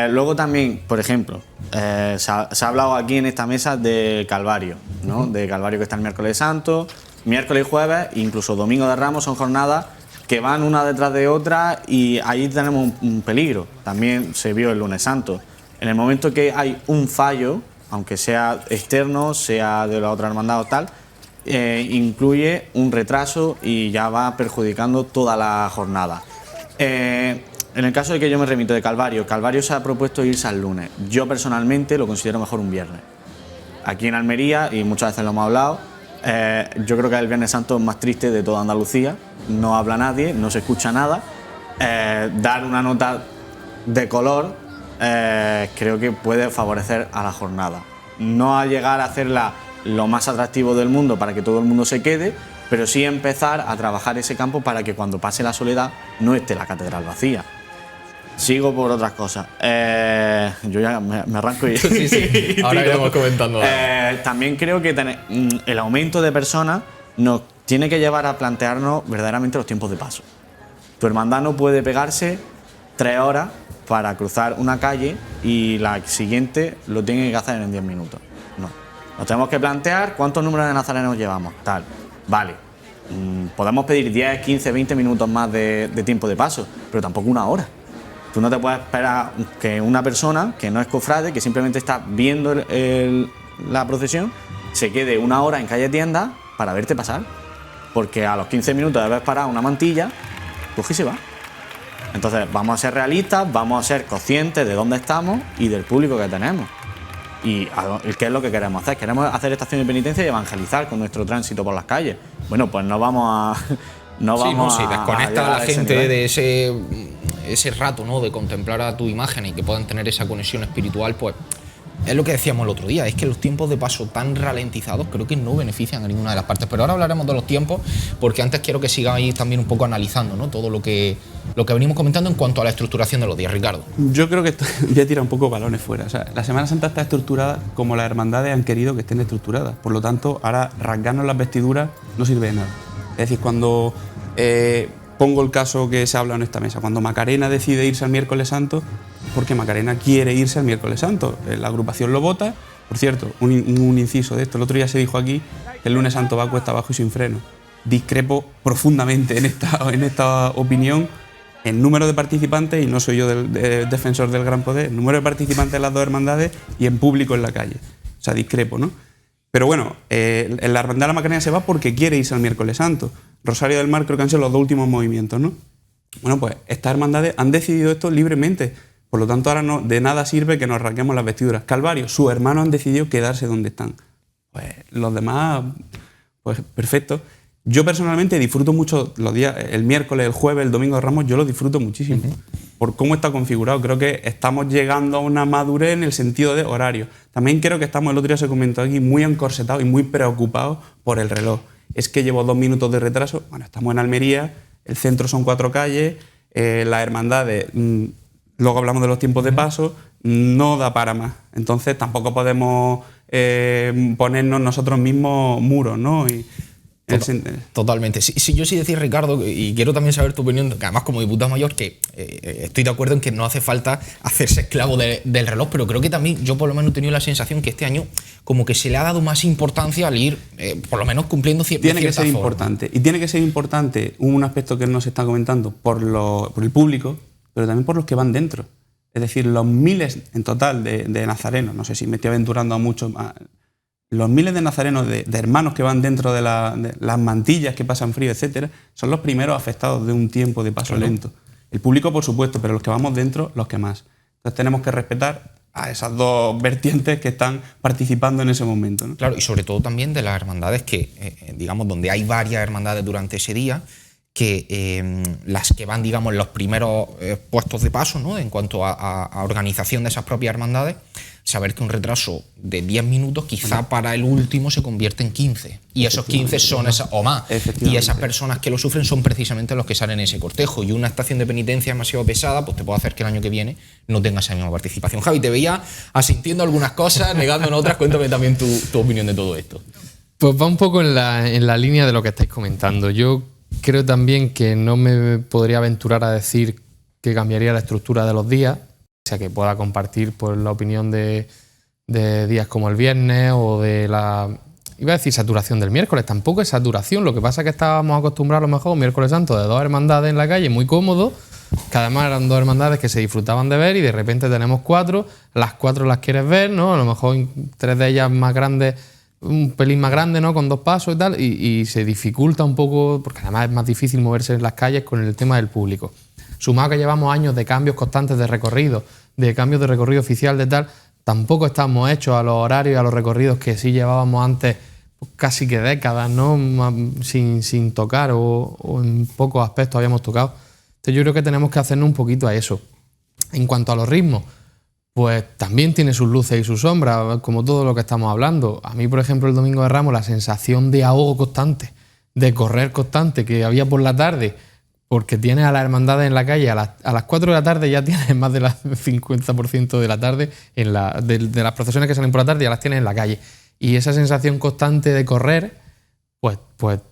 Speaker 3: Luego también, por ejemplo, se ha hablado aquí en esta mesa de Calvario, ¿no? De Calvario, que está el miércoles santo, miércoles y jueves, incluso domingo de Ramos, son jornadas que van una detrás de otra y ahí tenemos un peligro. También se vio el lunes santo. En el momento que hay un fallo, aunque sea externo, sea de la otra hermandad o tal, incluye un retraso y ya va perjudicando toda la jornada. En el caso de que yo me remito de Calvario, Calvario se ha propuesto irse al lunes. Yo personalmente lo considero mejor un viernes. Aquí en Almería, y muchas veces lo hemos hablado, yo creo que el Viernes Santo es más triste de toda Andalucía. No habla nadie, no se escucha nada. Dar una nota de color creo que puede favorecer a la jornada. No a llegar a hacerla lo más atractivo del mundo para que todo el mundo se quede, pero sí empezar a trabajar ese campo para que cuando pase la soledad no esté la catedral vacía. Sigo por otras cosas. Yo ya me arranco y...
Speaker 1: Sí. Ahora iremos comentando.
Speaker 3: También creo que el aumento de personas nos tiene que llevar a plantearnos verdaderamente los tiempos de paso. Tu hermandad no puede pegarse 3 horas para cruzar una calle y la siguiente lo tiene que hacer en 10 minutos. No. Nos tenemos que plantear cuántos números de nazarenos llevamos. Tal. Vale. Podemos pedir 10, 15, 20 minutos más de tiempo de paso, pero tampoco 1 hora. Tú no te puedes esperar que una persona que no es cofrade, que simplemente está viendo la procesión, se quede 1 hora en calle tienda para verte pasar. Porque a los 15 minutos de haber parado una mantilla, coge y se va. Entonces vamos a ser realistas, vamos a ser conscientes de dónde estamos y del público que tenemos. ¿Y qué es lo que queremos hacer? Queremos hacer estación de penitencia y evangelizar con nuestro tránsito por las calles. Bueno, pues no vamos a...
Speaker 1: Si desconecta a la gente de ese rato, ¿no?, de contemplar a tu imagen y que puedan tener esa conexión espiritual, pues es lo que decíamos el otro día, es que los tiempos de paso tan ralentizados creo que no benefician a ninguna de las partes. Pero ahora hablaremos de los tiempos, porque antes quiero que sigáis también un poco analizando, ¿no?, todo lo que venimos comentando en cuanto a la estructuración de los días. Ricardo.
Speaker 5: Yo creo que voy a tirar un poco balones fuera. O sea, la Semana Santa está estructurada como las hermandades han querido que estén estructuradas. Por lo tanto, ahora rasgarnos las vestiduras no sirve de nada. Es decir, cuando pongo el caso que se habla en esta mesa, cuando Macarena decide irse al miércoles santo, porque Macarena quiere irse al miércoles santo, la agrupación lo vota. Por cierto, un inciso de esto, el otro día se dijo aquí que el lunes santo va cuesta abajo y sin freno. Discrepo profundamente en esta opinión. El número de participantes, y no soy yo defensor del gran poder, el número de participantes en las dos hermandades y en público en la calle. O sea, discrepo, ¿no? Pero bueno, la hermandad de la Macarena se va porque quiere irse al miércoles santo. Rosario del Mar creo que han sido los 2 últimos movimientos, ¿no? Bueno, pues estas hermandades han decidido esto libremente. Por lo tanto, ahora de nada sirve que nos rasguemos las vestiduras. Calvario, sus hermanos han decidido quedarse donde están. Pues los demás, pues perfecto. Yo personalmente disfruto mucho los días, el miércoles, el jueves, el domingo de Ramos, yo lo disfruto muchísimo. Por cómo está configurado. Creo que estamos llegando a una madurez en el sentido de horario. También creo que estamos, el otro día se comentó aquí, muy encorsetados y muy preocupados por el reloj. Es que llevo 2 minutos de retraso. Bueno, estamos en Almería, el centro son 4 calles, las hermandades, luego hablamos de los tiempos de paso, no da para más. Entonces tampoco podemos ponernos nosotros mismos muros, ¿no?
Speaker 1: Totalmente. Sí, yo sí decía, Ricardo, y quiero también saber tu opinión, que además como diputado mayor, que estoy de acuerdo en que no hace falta hacerse esclavo del reloj, pero creo que también yo por lo menos he tenido la sensación que este año como que se le ha dado más importancia al ir, por lo menos cumpliendo cierta forma.
Speaker 5: Tiene que ser importante. Y tiene que ser importante un aspecto que no se está comentando por el público, pero también por los que van dentro. Es decir, los miles en total de nazarenos, no sé si me estoy aventurando a mucho más, los miles de nazarenos, de hermanos que van dentro de las mantillas que pasan frío, etcétera, son los primeros afectados de un tiempo de paso lento. El público, por supuesto, pero los que vamos dentro, los que más. Entonces tenemos que respetar a esas dos vertientes que están participando en ese momento, ¿no?
Speaker 1: Claro, y sobre todo también de las hermandades que, digamos, donde hay varias hermandades durante ese día, que las que van, digamos, en los primeros puestos de paso, ¿no?, en cuanto a organización de esas propias hermandades, saber que un retraso de 10 minutos quizá para el último se convierte en 15. Y esos 15 son esas o más. Y esas personas que lo sufren son precisamente los que salen en ese cortejo. Y una estación de penitencia demasiado pesada pues te puede hacer que el año que viene no tengas esa misma participación. Javi, te veía asintiendo algunas cosas, negando en otras. Cuéntame también tu opinión de todo esto.
Speaker 4: Pues va un poco en la línea de lo que estáis comentando. Yo creo también que no me podría aventurar a decir que cambiaría la estructura de los días, o sea, que pueda compartir pues, la opinión de días como el viernes o de la, iba a decir saturación del miércoles, tampoco es saturación, lo que pasa es que estábamos acostumbrados a lo mejor un miércoles santo de 2 hermandades en la calle, muy cómodo, que además eran 2 hermandades que se disfrutaban de ver y de repente tenemos 4, las 4 las quieres ver, ¿no? A lo mejor 3 de ellas más grandes, un pelín más grande, ¿no?, con 2 pasos y tal, y se dificulta un poco, porque además es más difícil moverse en las calles con el tema del público. Sumado que llevamos años de cambios constantes de recorrido, de cambios de recorrido oficial de tal, tampoco estamos hechos a los horarios y a los recorridos que sí llevábamos antes pues, casi que décadas, ¿no?, sin tocar o en pocos aspectos habíamos tocado. Entonces yo creo que tenemos que hacernos un poquito a eso. En cuanto a los ritmos, pues también tiene sus luces y sus sombras, como todo lo que estamos hablando. A mí, por ejemplo, el Domingo de Ramos, la sensación de ahogo constante, de correr constante que había por la tarde, porque tienes a las hermandades en la calle, a las 4 de la tarde ya tienes más del 50% de la tarde, de las procesiones que salen por la tarde ya las tienes en la calle. Y esa sensación constante de correr, pues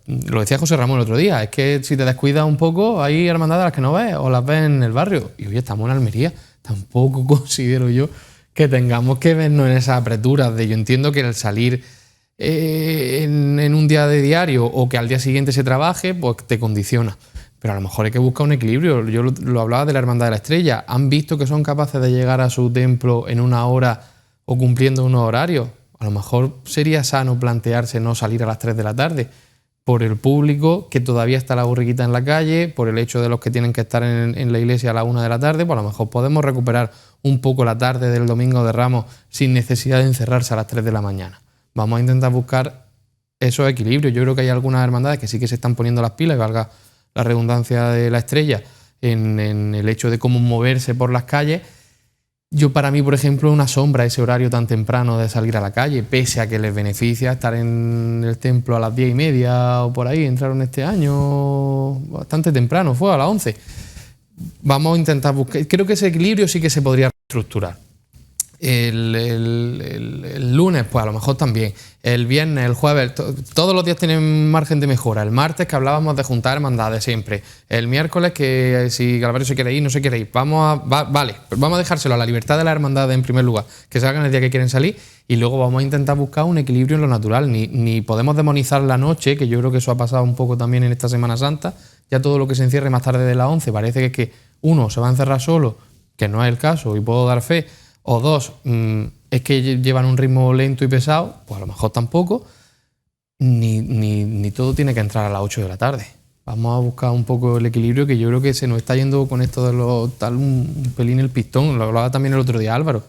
Speaker 4: lo decía José Ramón el otro día, es que si te descuidas un poco, hay hermandades a las que no ves o las ves en el barrio. Y hoy estamos en Almería, tampoco considero yo que tengamos que vernos en esas apreturas de yo entiendo que el salir en un día de diario o que al día siguiente se trabaje, pues te condiciona. Pero a lo mejor hay que buscar un equilibrio. Yo lo hablaba de la Hermandad de la Estrella. ¿Han visto que son capaces de llegar a su templo en una hora o cumpliendo unos horarios? A lo mejor sería sano plantearse no salir a las 3 de la tarde por el público que todavía está la borriquita en la calle, por el hecho de los que tienen que estar en la iglesia a la 1 de la tarde, pues a lo mejor podemos recuperar un poco la tarde del Domingo de Ramos sin necesidad de encerrarse a las 3 de la mañana. Vamos a intentar buscar esos equilibrios. Yo creo que hay algunas hermandades que sí que se están poniendo las pilas, valga la redundancia de la Estrella, en el hecho de cómo moverse por las calles. Yo, para mí, por ejemplo, es una sombra ese horario tan temprano de salir a la calle, pese a que les beneficia estar en el templo a las 10:30 o por ahí. Entraron este año bastante temprano, fue a las 11. Vamos a intentar buscar. Creo que ese equilibrio sí que se podría reestructurar. El lunes, pues a lo mejor también. El viernes, el jueves, todos los días tienen margen de mejora. El martes, que hablábamos de juntar hermandades siempre. El miércoles, que si Galvario se quiere ir, no se quiere ir. Vamos a dejárselo a la libertad de la hermandad en primer lugar, que salgan el día que quieren salir, y luego vamos a intentar buscar un equilibrio en lo natural. Ni podemos demonizar la noche, que yo creo que eso ha pasado un poco también en esta Semana Santa. Ya todo lo que se encierre más tarde de las 11 parece que es que uno se va a encerrar solo, que no es el caso, y puedo dar fe. O 2, es que llevan un ritmo lento y pesado, pues a lo mejor tampoco, ni todo tiene que entrar a las 8 de la tarde. Vamos a buscar un poco el equilibrio, que yo creo que se nos está yendo con esto de tal un pelín el pistón. Lo hablaba también el otro día Álvaro.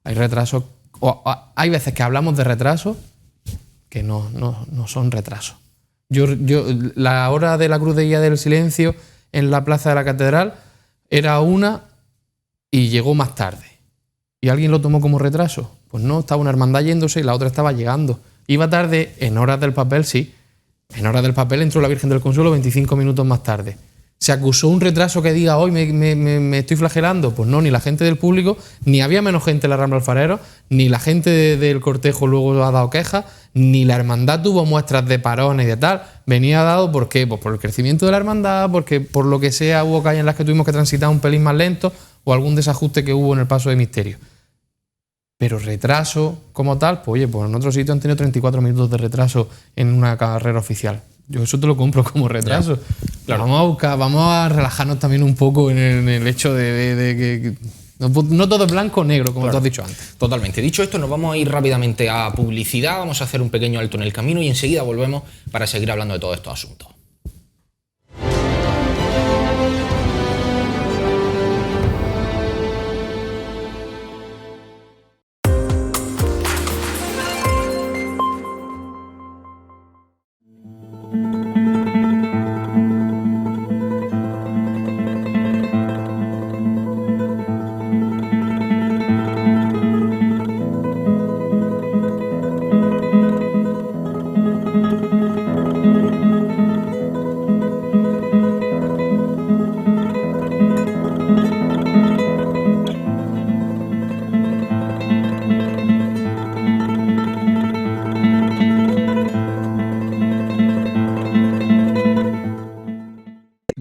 Speaker 4: Hay retrasos, hay veces que hablamos de retrasos que no son retrasos. La hora de la Cruz de Guía del Silencio en la Plaza de la Catedral era 1 y llegó más tarde. ¿Y alguien lo tomó como retraso? Pues no, estaba una hermandad yéndose y la otra estaba llegando. Iba tarde en horas del papel, sí. En horas del papel entró la Virgen del Consuelo 25 minutos más tarde. ¿Se acusó un retraso que diga hoy me estoy flagelando? Pues no, ni la gente del público, ni había menos gente en la Rambla Alfarero, ni la gente del cortejo luego ha dado quejas, ni la hermandad tuvo muestras de parones y de tal. Venía dado, ¿por qué? Pues por el crecimiento de la hermandad, porque por lo que sea hubo calles en las que tuvimos que transitar un pelín más lento o algún desajuste que hubo en el paso de misterio. Pero retraso como tal, pues oye, pues en otro sitio han tenido 34 minutos de retraso en una carrera oficial. Yo eso te lo compro como retraso. Claro. Vamos a relajarnos también un poco en el hecho de que no todo es blanco o negro, como tú has dicho antes.
Speaker 1: Totalmente. Dicho esto, nos vamos a ir rápidamente a publicidad, vamos a hacer un pequeño alto en el camino y enseguida volvemos para seguir hablando de todos estos asuntos.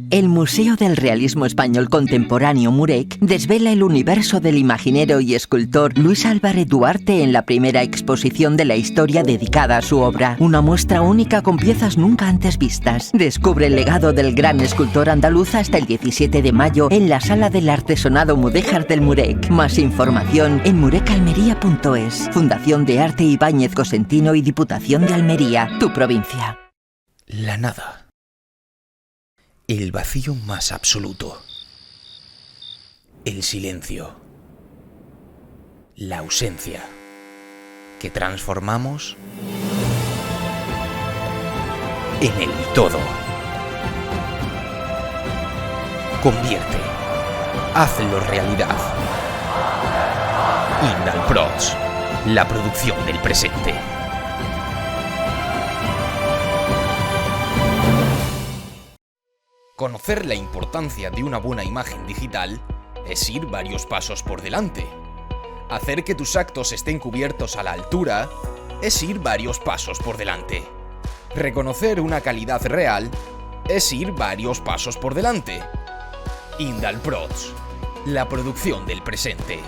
Speaker 6: El Museo del Realismo Español Contemporáneo Murec desvela el universo del imaginero y escultor Luis Álvarez Duarte en la primera exposición de la historia dedicada a su obra. Una muestra única con piezas nunca antes vistas. Descubre el legado del gran escultor andaluz hasta el 17 de mayo en la Sala del Artesonado Mudéjar del Murec. Más información en murecalmería.es. Fundación de Arte Ibáñez Cosentino y Diputación de Almería, tu provincia.
Speaker 7: La nada. El vacío más absoluto. El silencio. La ausencia. Que transformamos en el todo. Convierte. Hazlo realidad. Indalprods. La producción del presente. Conocer la importancia de una buena imagen digital es ir varios pasos por delante. Hacer que tus actos estén cubiertos a la altura es ir varios pasos por delante. Reconocer una calidad real es ir varios pasos por delante. Indalprods, la producción del presente.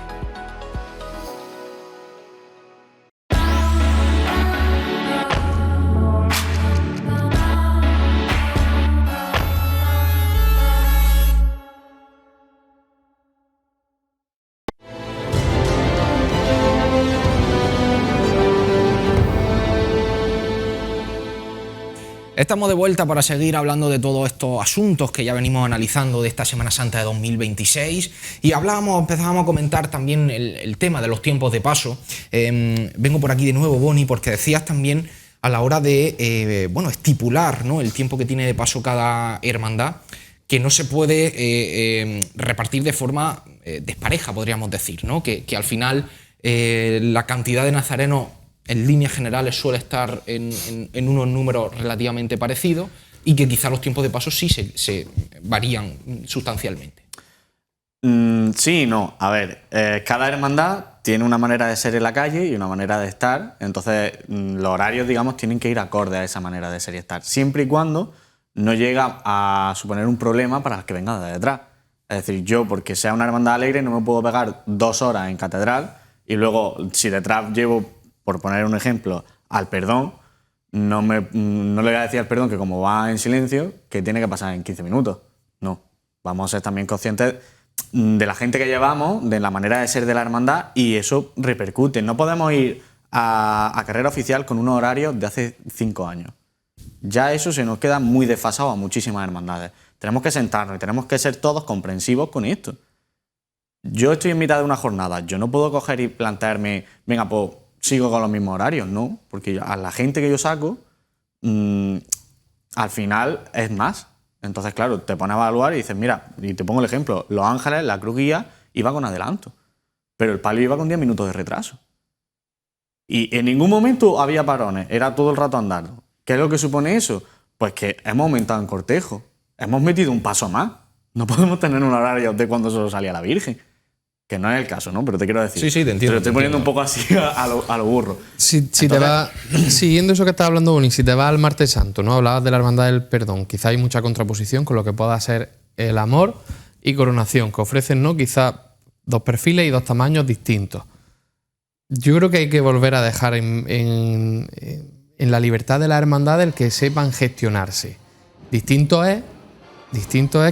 Speaker 1: Estamos de vuelta para seguir hablando de todos estos asuntos que ya venimos analizando de esta Semana Santa de 2026 y empezábamos a comentar también el tema de los tiempos de paso. Vengo por aquí de nuevo, Boni, porque decías también a la hora de estipular, ¿no?, el tiempo que tiene de paso cada hermandad, que no se puede repartir de forma despareja, podríamos decir, ¿no? Que al final la cantidad de nazarenos en líneas generales suele estar en unos números relativamente parecidos y que quizá los tiempos de paso sí se varían sustancialmente.
Speaker 3: Sí y no. A ver, cada hermandad tiene una manera de ser en la calle y una manera de estar, entonces los horarios, digamos, tienen que ir acorde a esa manera de ser y estar, siempre y cuando no llega a suponer un problema para el que venga de detrás. Es decir, yo, porque sea una hermandad alegre, no me puedo pegar 2 horas en catedral y luego, si detrás llevo, por poner un ejemplo, al perdón, no le voy a decir al perdón que como va en silencio, que tiene que pasar en 15 minutos. No, vamos a ser también conscientes de la gente que llevamos, de la manera de ser de la hermandad, y eso repercute. No podemos ir a carrera oficial con unos horarios de hace 5 años. Ya eso se nos queda muy desfasado a muchísimas hermandades. Tenemos que sentarnos y tenemos que ser todos comprensivos con esto. Yo estoy en mitad de una jornada, yo no puedo coger y plantearme, venga, pues sigo con los mismos horarios, ¿no? Porque a la gente que yo saco, al final es más. Entonces, claro, te pones a evaluar y dices, mira, y te pongo el ejemplo, Los Ángeles, la Cruz Guía, iba con adelanto, pero el palio iba con 10 minutos de retraso. Y en ningún momento había parones, era todo el rato andando. ¿Qué es lo que supone eso? Pues que hemos aumentado en cortejo. hemos metido un paso más. No podemos tener un horario de cuando solo salía la Virgen. Que no es el caso, ¿no? Pero te quiero decir.
Speaker 1: Sí, te entiendo.
Speaker 3: Te lo estoy poniendo un poco así a lo burro.
Speaker 4: Si te va, siguiendo eso que estás hablando, Boni, si te vas al Martes Santo, ¿no? Hablabas de la Hermandad del Perdón. Quizá hay mucha contraposición con lo que pueda ser el amor y coronación, que ofrecen, ¿no? Quizá dos perfiles y dos tamaños distintos. Yo creo que hay que volver a dejar en la libertad de la hermandad el que sepan gestionarse. Distinto es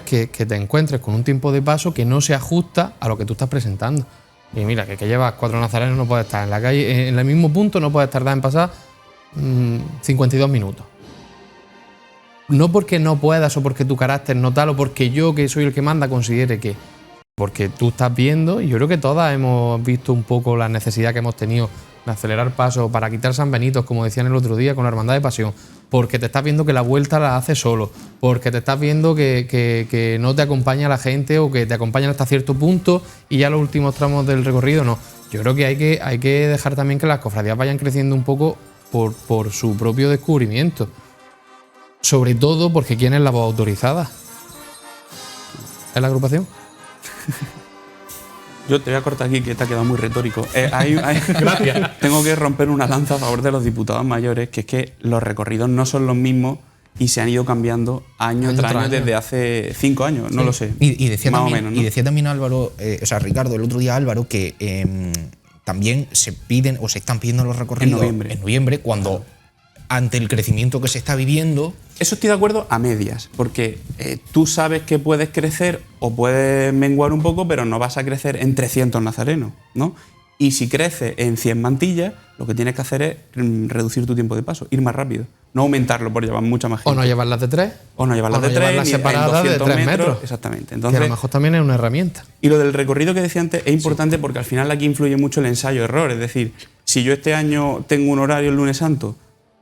Speaker 4: que te encuentres con un tiempo de paso que no se ajusta a lo que tú estás presentando. Y mira, que llevas 4 nazarenos, no puedes estar en la calle, en el mismo punto no puedes tardar en pasar 52 minutos. No porque no puedas o porque tu carácter no tal o porque yo, que soy el que manda, considere que... Porque tú estás viendo, y yo creo que todas hemos visto un poco la necesidad que hemos tenido de acelerar pasos para quitar San Benito, como decían el otro día, con la Hermandad de Pasión. Porque te estás viendo que la vuelta la hace solo, porque te estás viendo que no te acompaña la gente o que te acompañan hasta cierto punto y ya los últimos tramos del recorrido no. Yo creo que hay que dejar también que las cofradías vayan creciendo un poco por su propio descubrimiento. Sobre todo porque ¿quién es la voz autorizada? ¿Es la agrupación?
Speaker 5: Yo te voy a cortar aquí, que te ha quedado muy retórico. Gracias. Tengo que romper una lanza a favor de los diputados mayores, que es que los recorridos no son los mismos y se han ido cambiando año tras año desde hace 5 años, no lo sé.
Speaker 1: Y decía
Speaker 5: más
Speaker 1: también,
Speaker 5: o menos, ¿no?
Speaker 1: Y decía también Álvaro, Ricardo, el otro día Álvaro, que también se piden o se están pidiendo los recorridos en noviembre cuando ante el crecimiento que se está viviendo.
Speaker 5: Eso estoy de acuerdo a medias, porque tú sabes que puedes crecer o puedes menguar un poco, pero no vas a crecer en 300 nazarenos, ¿no? Y si creces en 100 mantillas, lo que tienes que hacer es reducir tu tiempo de paso, ir más rápido, no aumentarlo por llevar mucha más gente.
Speaker 4: O no llevarlas de 3.
Speaker 5: O no llevarlas de 3, ni
Speaker 4: separadas de 3 metros.
Speaker 5: Exactamente. Entonces,
Speaker 4: que a lo mejor también es una herramienta.
Speaker 5: Y lo del recorrido que decía antes es importante porque al final aquí influye mucho el ensayo-error. Es decir, si yo este año tengo un horario el lunes santo,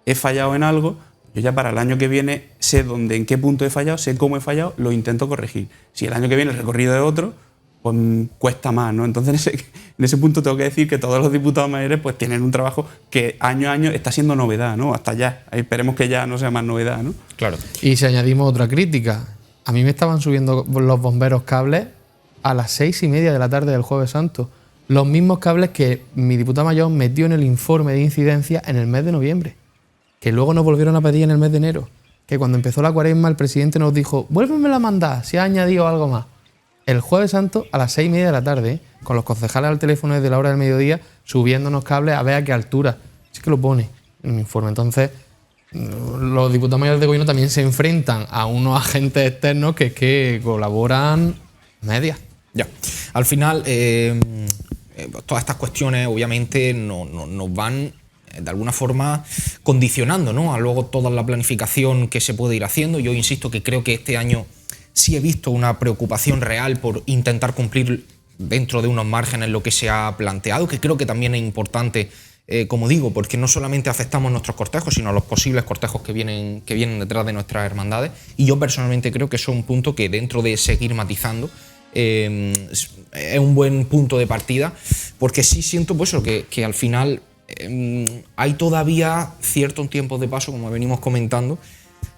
Speaker 5: he fallado en algo, yo ya para el año que viene sé en qué punto he fallado, sé cómo he fallado, lo intento corregir. Si el año que viene el recorrido es otro, pues cuesta más, ¿no? Entonces en ese punto tengo que decir que todos los diputados mayores pues tienen un trabajo que año a año está siendo novedad, ¿no? Hasta ya. Esperemos que ya no sea más novedad, ¿no?
Speaker 1: Claro.
Speaker 4: Y si añadimos otra crítica, a mí me estaban subiendo los bomberos cables a las 6:30 de la tarde del Jueves Santo. Los mismos cables que mi diputado mayor metió en el informe de incidencia en el mes de noviembre, que luego nos volvieron a pedir en el mes de enero, que cuando empezó la cuaresma el presidente nos dijo, vuélvemela a mandar, si ha añadido algo más. El Jueves Santo a las 6:30 de la tarde, con los concejales al teléfono desde la hora del mediodía, subiéndonos cables a ver a qué altura. Es que lo pone en mi informe. Entonces, los diputados mayores de gobierno también se enfrentan a unos agentes externos que colaboran medias.
Speaker 1: Ya. Al final, todas estas cuestiones obviamente nos van de alguna forma condicionando, ¿no?, a luego toda la planificación que se puede ir haciendo. Yo insisto que creo que este año sí he visto una preocupación real por intentar cumplir dentro de unos márgenes lo que se ha planteado, que creo que también es importante, como digo, porque no solamente afectamos nuestros cortejos, sino a los posibles cortejos que vienen detrás de nuestras hermandades. Y yo personalmente creo que eso es un punto que, dentro de seguir matizando, es un buen punto de partida, porque sí siento pues que al final hay todavía ciertos tiempos de paso, como venimos comentando,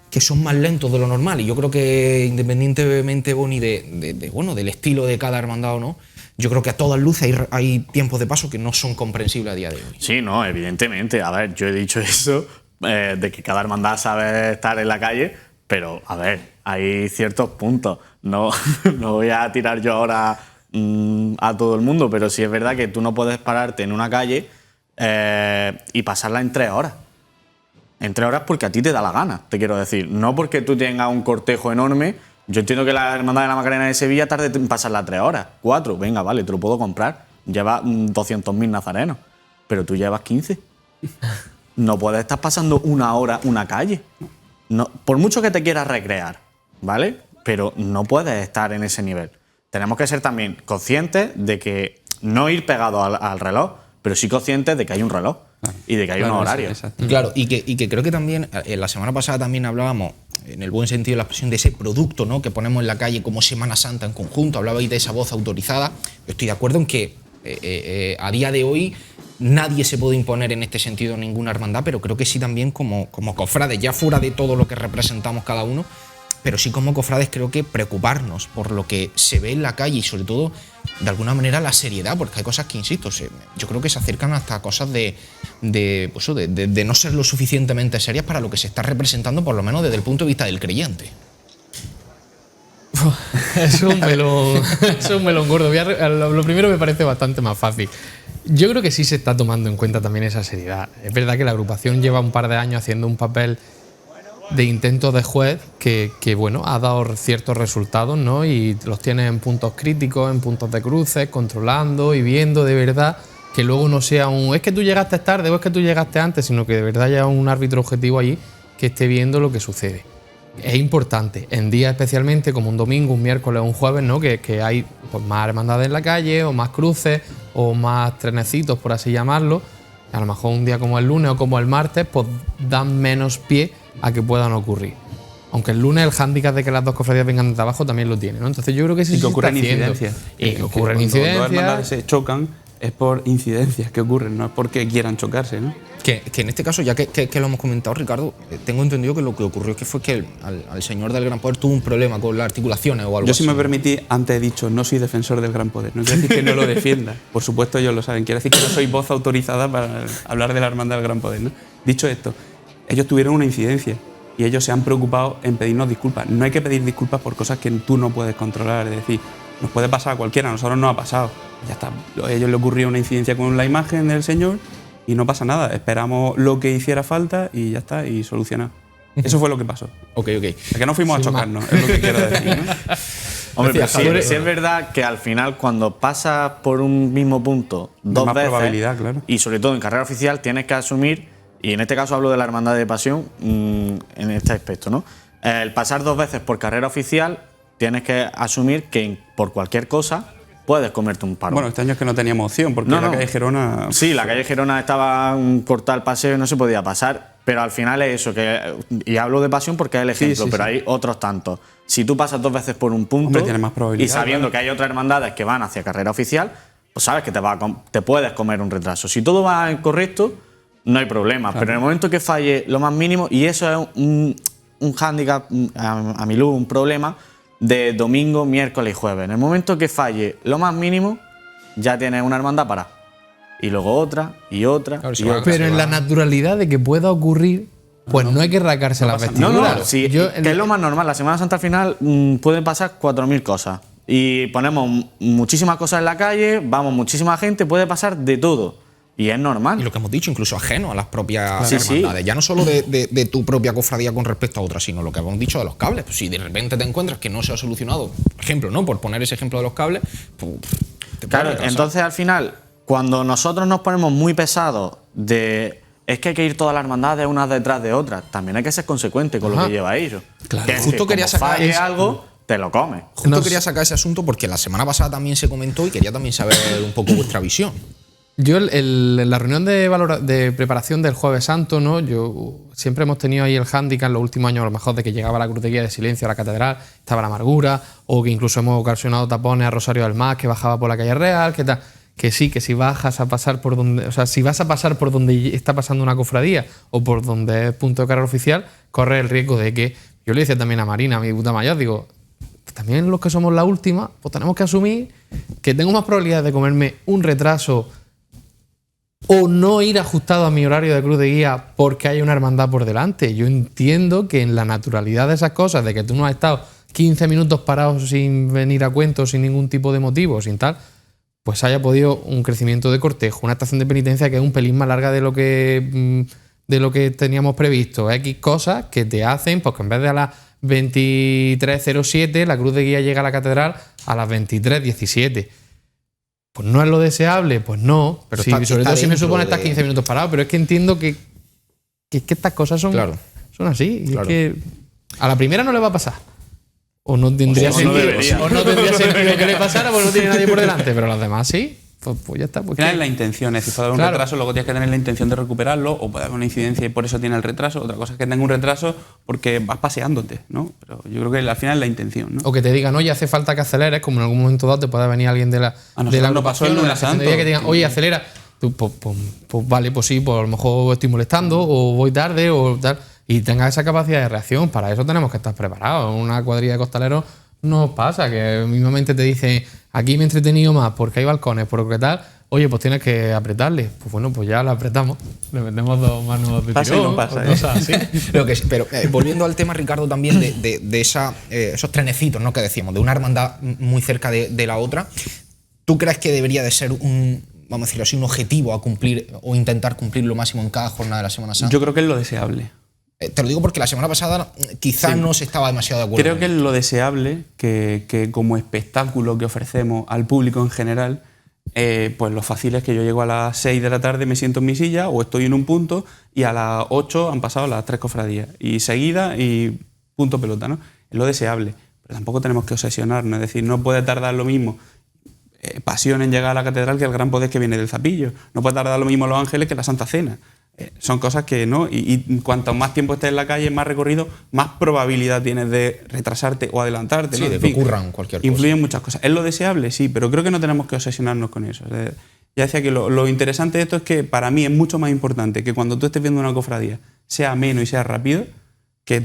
Speaker 1: que son más lentos de lo normal. Y yo creo que, independientemente, Boni, del estilo de cada hermandad o no, yo creo que a todas luces hay tiempos de paso que no son comprensibles a día de hoy.
Speaker 3: Sí, no, evidentemente. A ver, yo he dicho eso, de que cada hermandad sabe estar en la calle, pero, a ver, hay ciertos puntos. No voy a tirar yo ahora a todo el mundo, pero sí es verdad que tú no puedes pararte en una calle y pasarla en 3 horas. En 3 horas porque a ti te da la gana, te quiero decir. No porque tú tengas un cortejo enorme. Yo entiendo que la Hermandad de la Macarena de Sevilla tarde en pasarla 3 horas. 4, venga, vale, te lo puedo comprar. Lleva 200.000 nazarenos, pero tú llevas 15. No puedes estar pasando 1 hora una calle. No, por mucho que te quieras recrear, ¿vale? Pero no puedes estar en ese nivel. Tenemos que ser también conscientes de que no ir pegados al reloj, pero sí conscientes de que hay un reloj. Y de que hay unos horarios.
Speaker 1: Claro, y que creo que también, la semana pasada también hablábamos, en el buen sentido de la expresión, de ese producto, ¿no?, que ponemos en la calle como Semana Santa en conjunto. Hablabais de esa voz autorizada. Yo estoy de acuerdo en que a día de hoy nadie se puede imponer en este sentido ninguna hermandad, pero creo que sí también como cofrades, ya fuera de todo lo que representamos cada uno, pero sí como cofrades creo que preocuparnos por lo que se ve en la calle y sobre todo, de alguna manera, la seriedad, porque hay cosas que, insisto, yo creo que se acercan hasta cosas de no ser lo suficientemente serias para lo que se está representando, por lo menos desde el punto de vista del creyente.
Speaker 4: Es un melón gordo. Lo primero me parece bastante más fácil. Yo creo que sí se está tomando en cuenta también esa seriedad. Es verdad que la agrupación lleva un par de años haciendo un papel de intento de juez que bueno, ha dado ciertos resultados, ¿no? Y los tiene en puntos críticos, en puntos de cruces, controlando y viendo de verdad que luego no sea es que tú llegaste tarde o es que tú llegaste antes, sino que de verdad haya un árbitro objetivo allí que esté viendo lo que sucede. Es importante, en días especialmente como un domingo, un miércoles o un jueves, ¿no? Que hay pues, más hermandades en la calle o más cruces o más trenecitos, por así llamarlo. A lo mejor un día como el lunes o como el martes, pues dan menos pie a que puedan ocurrir. Aunque el lunes el hándicap de que las dos cofradías vengan de trabajo también lo tiene, ¿no? Entonces yo creo que sí se está haciendo.
Speaker 5: Incidencias.
Speaker 4: Y que ocurren
Speaker 5: Cuando
Speaker 4: incidencias.
Speaker 5: dos hermandades se chocan es por incidencias que ocurren, no es porque quieran chocarse, ¿no?
Speaker 1: Que en este caso, ya que lo hemos comentado, Ricardo, tengo entendido que lo que ocurrió fue que al señor del Gran Poder tuvo un problema con las articulaciones o algo
Speaker 5: Yo,
Speaker 1: así.
Speaker 5: si me permitís, antes he dicho, no soy defensor del Gran Poder. No quiere decir que no lo defienda. Por supuesto, ellos lo saben. Quiere decir que no soy voz autorizada para hablar de la hermandad del Gran Poder, ¿no? Dicho esto, ellos tuvieron una incidencia y ellos se han preocupado en pedirnos disculpas. No hay que pedir disculpas por cosas que tú no puedes controlar. Es decir, nos puede pasar a cualquiera, a nosotros nos ha pasado. Ya está. A ellos le ocurrió una incidencia con la imagen del señor y no pasa nada. Esperamos lo que hiciera falta y ya está, y solucionar. Eso fue lo que pasó.
Speaker 1: Ok.
Speaker 5: Es que no fuimos a chocarnos, es lo que quiero decir, ¿no?
Speaker 3: Hombre, pero sí es verdad que al final cuando pasas por un mismo punto dos
Speaker 5: más
Speaker 3: veces,
Speaker 5: probabilidad, claro.
Speaker 3: y sobre todo en carrera oficial, tienes que asumir, y en este caso hablo de la Hermandad de Pasión en este aspecto, ¿no? El pasar dos veces por carrera oficial, tienes que asumir que por cualquier cosa puedes comerte un paro.
Speaker 5: Bueno, este año es que no teníamos opción, porque la calle Gerona...
Speaker 3: Sí, la calle Gerona estaba cortada el paseo y no se podía pasar, pero al final es eso, y hablo de Pasión porque es el ejemplo, pero hay otros tantos. Si tú pasas dos veces por un punto,
Speaker 5: Hombre, tienes más probabilidad,
Speaker 3: y sabiendo
Speaker 5: claro,
Speaker 3: que hay otras hermandades que van hacia carrera oficial, pues sabes que te puedes comer un retraso. Si todo va correcto, no hay problema, pero en el momento que falle lo más mínimo, y eso es un hándicap, a mi luz, un problema, de domingo, miércoles y jueves. En el momento que falle lo más mínimo, ya tienes una hermandad para. Y luego otra, y otra,
Speaker 1: Claro,
Speaker 3: y otra.
Speaker 4: Pero en la naturalidad de que pueda ocurrir, pues no hay que rascarse las vestiduras.
Speaker 3: Sí, que es lo más normal. La Semana Santa al final pueden pasar 4.000 cosas. Y ponemos muchísimas cosas en la calle, vamos muchísima gente, puede pasar de todo. Y es normal.
Speaker 1: Y lo que hemos dicho, incluso ajeno a las propias
Speaker 3: Sí,
Speaker 1: hermandades.
Speaker 3: sí.
Speaker 1: Ya no solo de tu propia cofradía con respecto a otras, sino lo que hemos dicho de los cables. Pues si de repente te encuentras que no se ha solucionado, por ejemplo, ¿no? Por poner ese ejemplo de los cables, pues te
Speaker 3: Claro,
Speaker 1: puede retrasar.
Speaker 3: entonces al final, cuando nosotros nos ponemos muy pesados es que hay que ir todas las hermandades unas detrás de otras, también hay que ser consecuente con lo que lleva ellos.
Speaker 1: Claro.
Speaker 3: Que es
Speaker 1: Justo
Speaker 3: que
Speaker 1: quería
Speaker 3: como
Speaker 1: sacar
Speaker 3: falle
Speaker 1: eso.
Speaker 3: algo, te lo comes.
Speaker 1: Justo quería sacar ese asunto porque la semana pasada también se comentó y quería también saber un poco vuestra visión.
Speaker 4: Yo en la reunión de preparación del Jueves Santo, ¿no? Yo siempre hemos tenido ahí el hándicap en los últimos años, a lo mejor, de que llegaba la cruz de guía de silencio a la catedral, estaba la amargura, o que incluso hemos ocasionado tapones a Rosario del Mar, que bajaba por la calle Real, que tal. Que sí, que si bajas a pasar por donde, o sea, si vas a pasar por donde está pasando una cofradía o por donde es punto de carrera oficial, corres el riesgo de que, yo le decía también a Marina, a mi puta mayor, digo, también los que somos la última, pues tenemos que asumir que tengo más probabilidades de comerme un retraso o no ir ajustado a mi horario de cruz de guía porque hay una hermandad por delante. Yo entiendo que en la naturalidad de esas cosas, de que tú no has estado 15 minutos parados sin venir a cuento, sin ningún tipo de motivo, sin tal, pues haya podido un crecimiento de cortejo, una estación de penitencia que es un pelín más larga de lo que teníamos previsto. X cosas que te hacen, pues que en vez de a las 23:07, la cruz de guía llega a la catedral a las 23:17. Pues no es lo deseable, pues no.
Speaker 1: Pero
Speaker 4: sí,
Speaker 1: está
Speaker 4: sobre todo si me
Speaker 1: dentro
Speaker 4: supone
Speaker 1: de-
Speaker 4: estar 15 minutos parado, pero es que entiendo que es que estas cosas son,
Speaker 1: Claro.
Speaker 4: son así. Y
Speaker 1: Claro.
Speaker 4: es que a la primera no le va a pasar. O no tendría
Speaker 3: O no
Speaker 4: sentido.
Speaker 3: debería.
Speaker 4: O no tendría sentido que le pasara porque no tiene nadie por delante. Pero las demás sí. Pues ya está. Pues
Speaker 5: Al final
Speaker 4: ¿qué?
Speaker 5: es la intención, es decir, puede haber un
Speaker 4: Claro.
Speaker 5: retraso, luego tienes que tener la intención de recuperarlo, o puede haber una incidencia y por eso tiene el retraso. Otra cosa es que tenga un retraso porque vas paseándote, ¿no? Pero yo creo que al final es la intención, ¿no?
Speaker 4: O que te digan, oye, hace falta que aceleres, como en algún momento dado te puede venir alguien de la
Speaker 5: nosotros nos pasó el
Speaker 4: agrupación o de la
Speaker 5: lunes
Speaker 4: sección de
Speaker 5: santo.
Speaker 4: día que te digan, oye, acelera. Tú, pues vale, pues sí, pues a lo mejor estoy molestando o voy tarde o tal. y tengas esa capacidad de reacción. Para eso tenemos que estar preparados. Una cuadrilla de costaleros nos pasa que mismamente te dicen, aquí me he entretenido más porque hay balcones, porque tal, oye, pues tienes que apretarle. Pues bueno, pues ya lo apretamos, le metemos 2 manos de
Speaker 5: Pasa y
Speaker 4: tirón,
Speaker 5: no pasa,
Speaker 4: o cosas así.
Speaker 1: Pero volviendo al tema, Ricardo, también de esos trenecitos, ¿no?, que decíamos, de una hermandad muy cerca de la otra, ¿tú crees que debería de ser vamos a decirlo así, un objetivo a cumplir o intentar cumplir lo máximo en cada jornada de la Semana Santa?
Speaker 5: Yo creo que es lo deseable.
Speaker 1: Te lo digo porque la semana pasada quizás no se estaba demasiado de acuerdo.
Speaker 5: Creo que es lo deseable que como espectáculo que ofrecemos al público en general, pues lo fácil es que yo llego a las 6 de la tarde, me siento en mi silla o estoy en un punto y a las 8 han pasado las 3 cofradías y seguida y punto pelota, ¿no? Es lo deseable, pero tampoco tenemos que obsesionarnos, es decir, no puede tardar lo mismo Pasión en llegar a la catedral que el Gran Poder que viene del Zapillo, no puede tardar lo mismo Los Ángeles que la Santa Cena. Son cosas que no, y cuanto más tiempo estés en la calle, más recorrido, más probabilidad tienes de retrasarte o adelantarte.
Speaker 1: Sí,
Speaker 5: ¿no?
Speaker 1: de que ocurran cualquier cosa.
Speaker 5: Influyen muchas cosas. ¿Es lo deseable? Sí, pero creo que no tenemos que obsesionarnos con eso. Ya decía que lo interesante de esto es que para mí es mucho más importante que cuando tú estés viendo una cofradía sea ameno y sea rápido, que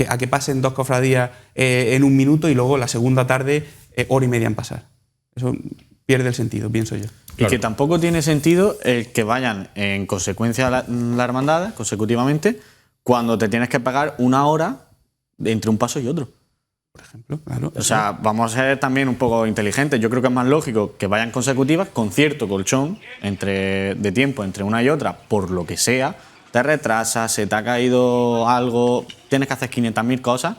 Speaker 5: a que pasen 2 cofradías en 1 minuto y luego la segunda tarde 1 hora y media en pasar. Eso pierde el sentido, pienso yo.
Speaker 3: Y que tampoco tiene sentido el que vayan en consecuencia la hermandad, consecutivamente, cuando te tienes que pagar 1 hora entre un paso y otro.
Speaker 5: Por ejemplo, claro.
Speaker 3: O sea, vamos a ser también un poco inteligentes. Yo creo que es más lógico que vayan consecutivas con cierto colchón de tiempo entre una y otra, por lo que sea. Te retrasas, se te ha caído algo, tienes que hacer 500.000 cosas.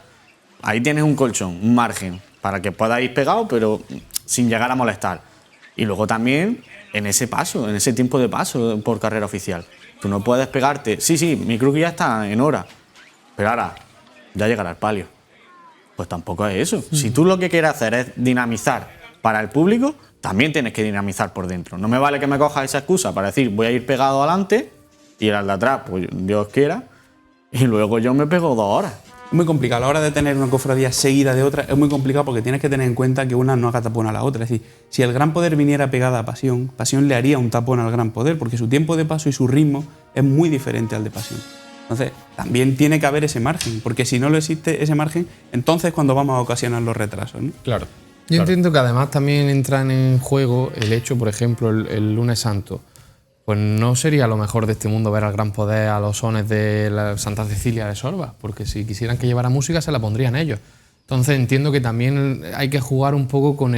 Speaker 3: Ahí tienes un colchón, un margen, para que puedas ir pegado, pero sin llegar a molestar. Y luego también en ese tiempo de paso por carrera oficial. Tú no puedes pegarte. Sí, mi cruz ya está en hora, pero ahora ya llegará el palio. Pues tampoco es eso. Si tú lo que quieres hacer es dinamizar para el público, también tienes que dinamizar por dentro. No me vale que me cojas esa excusa para decir voy a ir pegado adelante y el de atrás, pues Dios quiera, y luego yo me pego 2 horas.
Speaker 5: Es muy complicado. A la hora de tener una cofradía seguida de otra, es muy complicado porque tienes que tener en cuenta que una no haga tapón a la otra. Es decir, si el Gran Poder viniera pegada a Pasión, Pasión le haría un tapón al Gran Poder porque su tiempo de paso y su ritmo es muy diferente al de Pasión. Entonces, también tiene que haber ese margen, porque si no lo existe ese margen, entonces es cuando vamos a ocasionar los retrasos, ¿no?
Speaker 1: Claro.
Speaker 4: Yo entiendo que además también entran en juego el hecho, por ejemplo, el lunes santo. Pues no sería lo mejor de este mundo ver al Gran Poder a los sones de la Santa Cecilia de Sorba, porque si quisieran que llevara música se la pondrían ellos. Entonces entiendo que también hay que jugar un poco con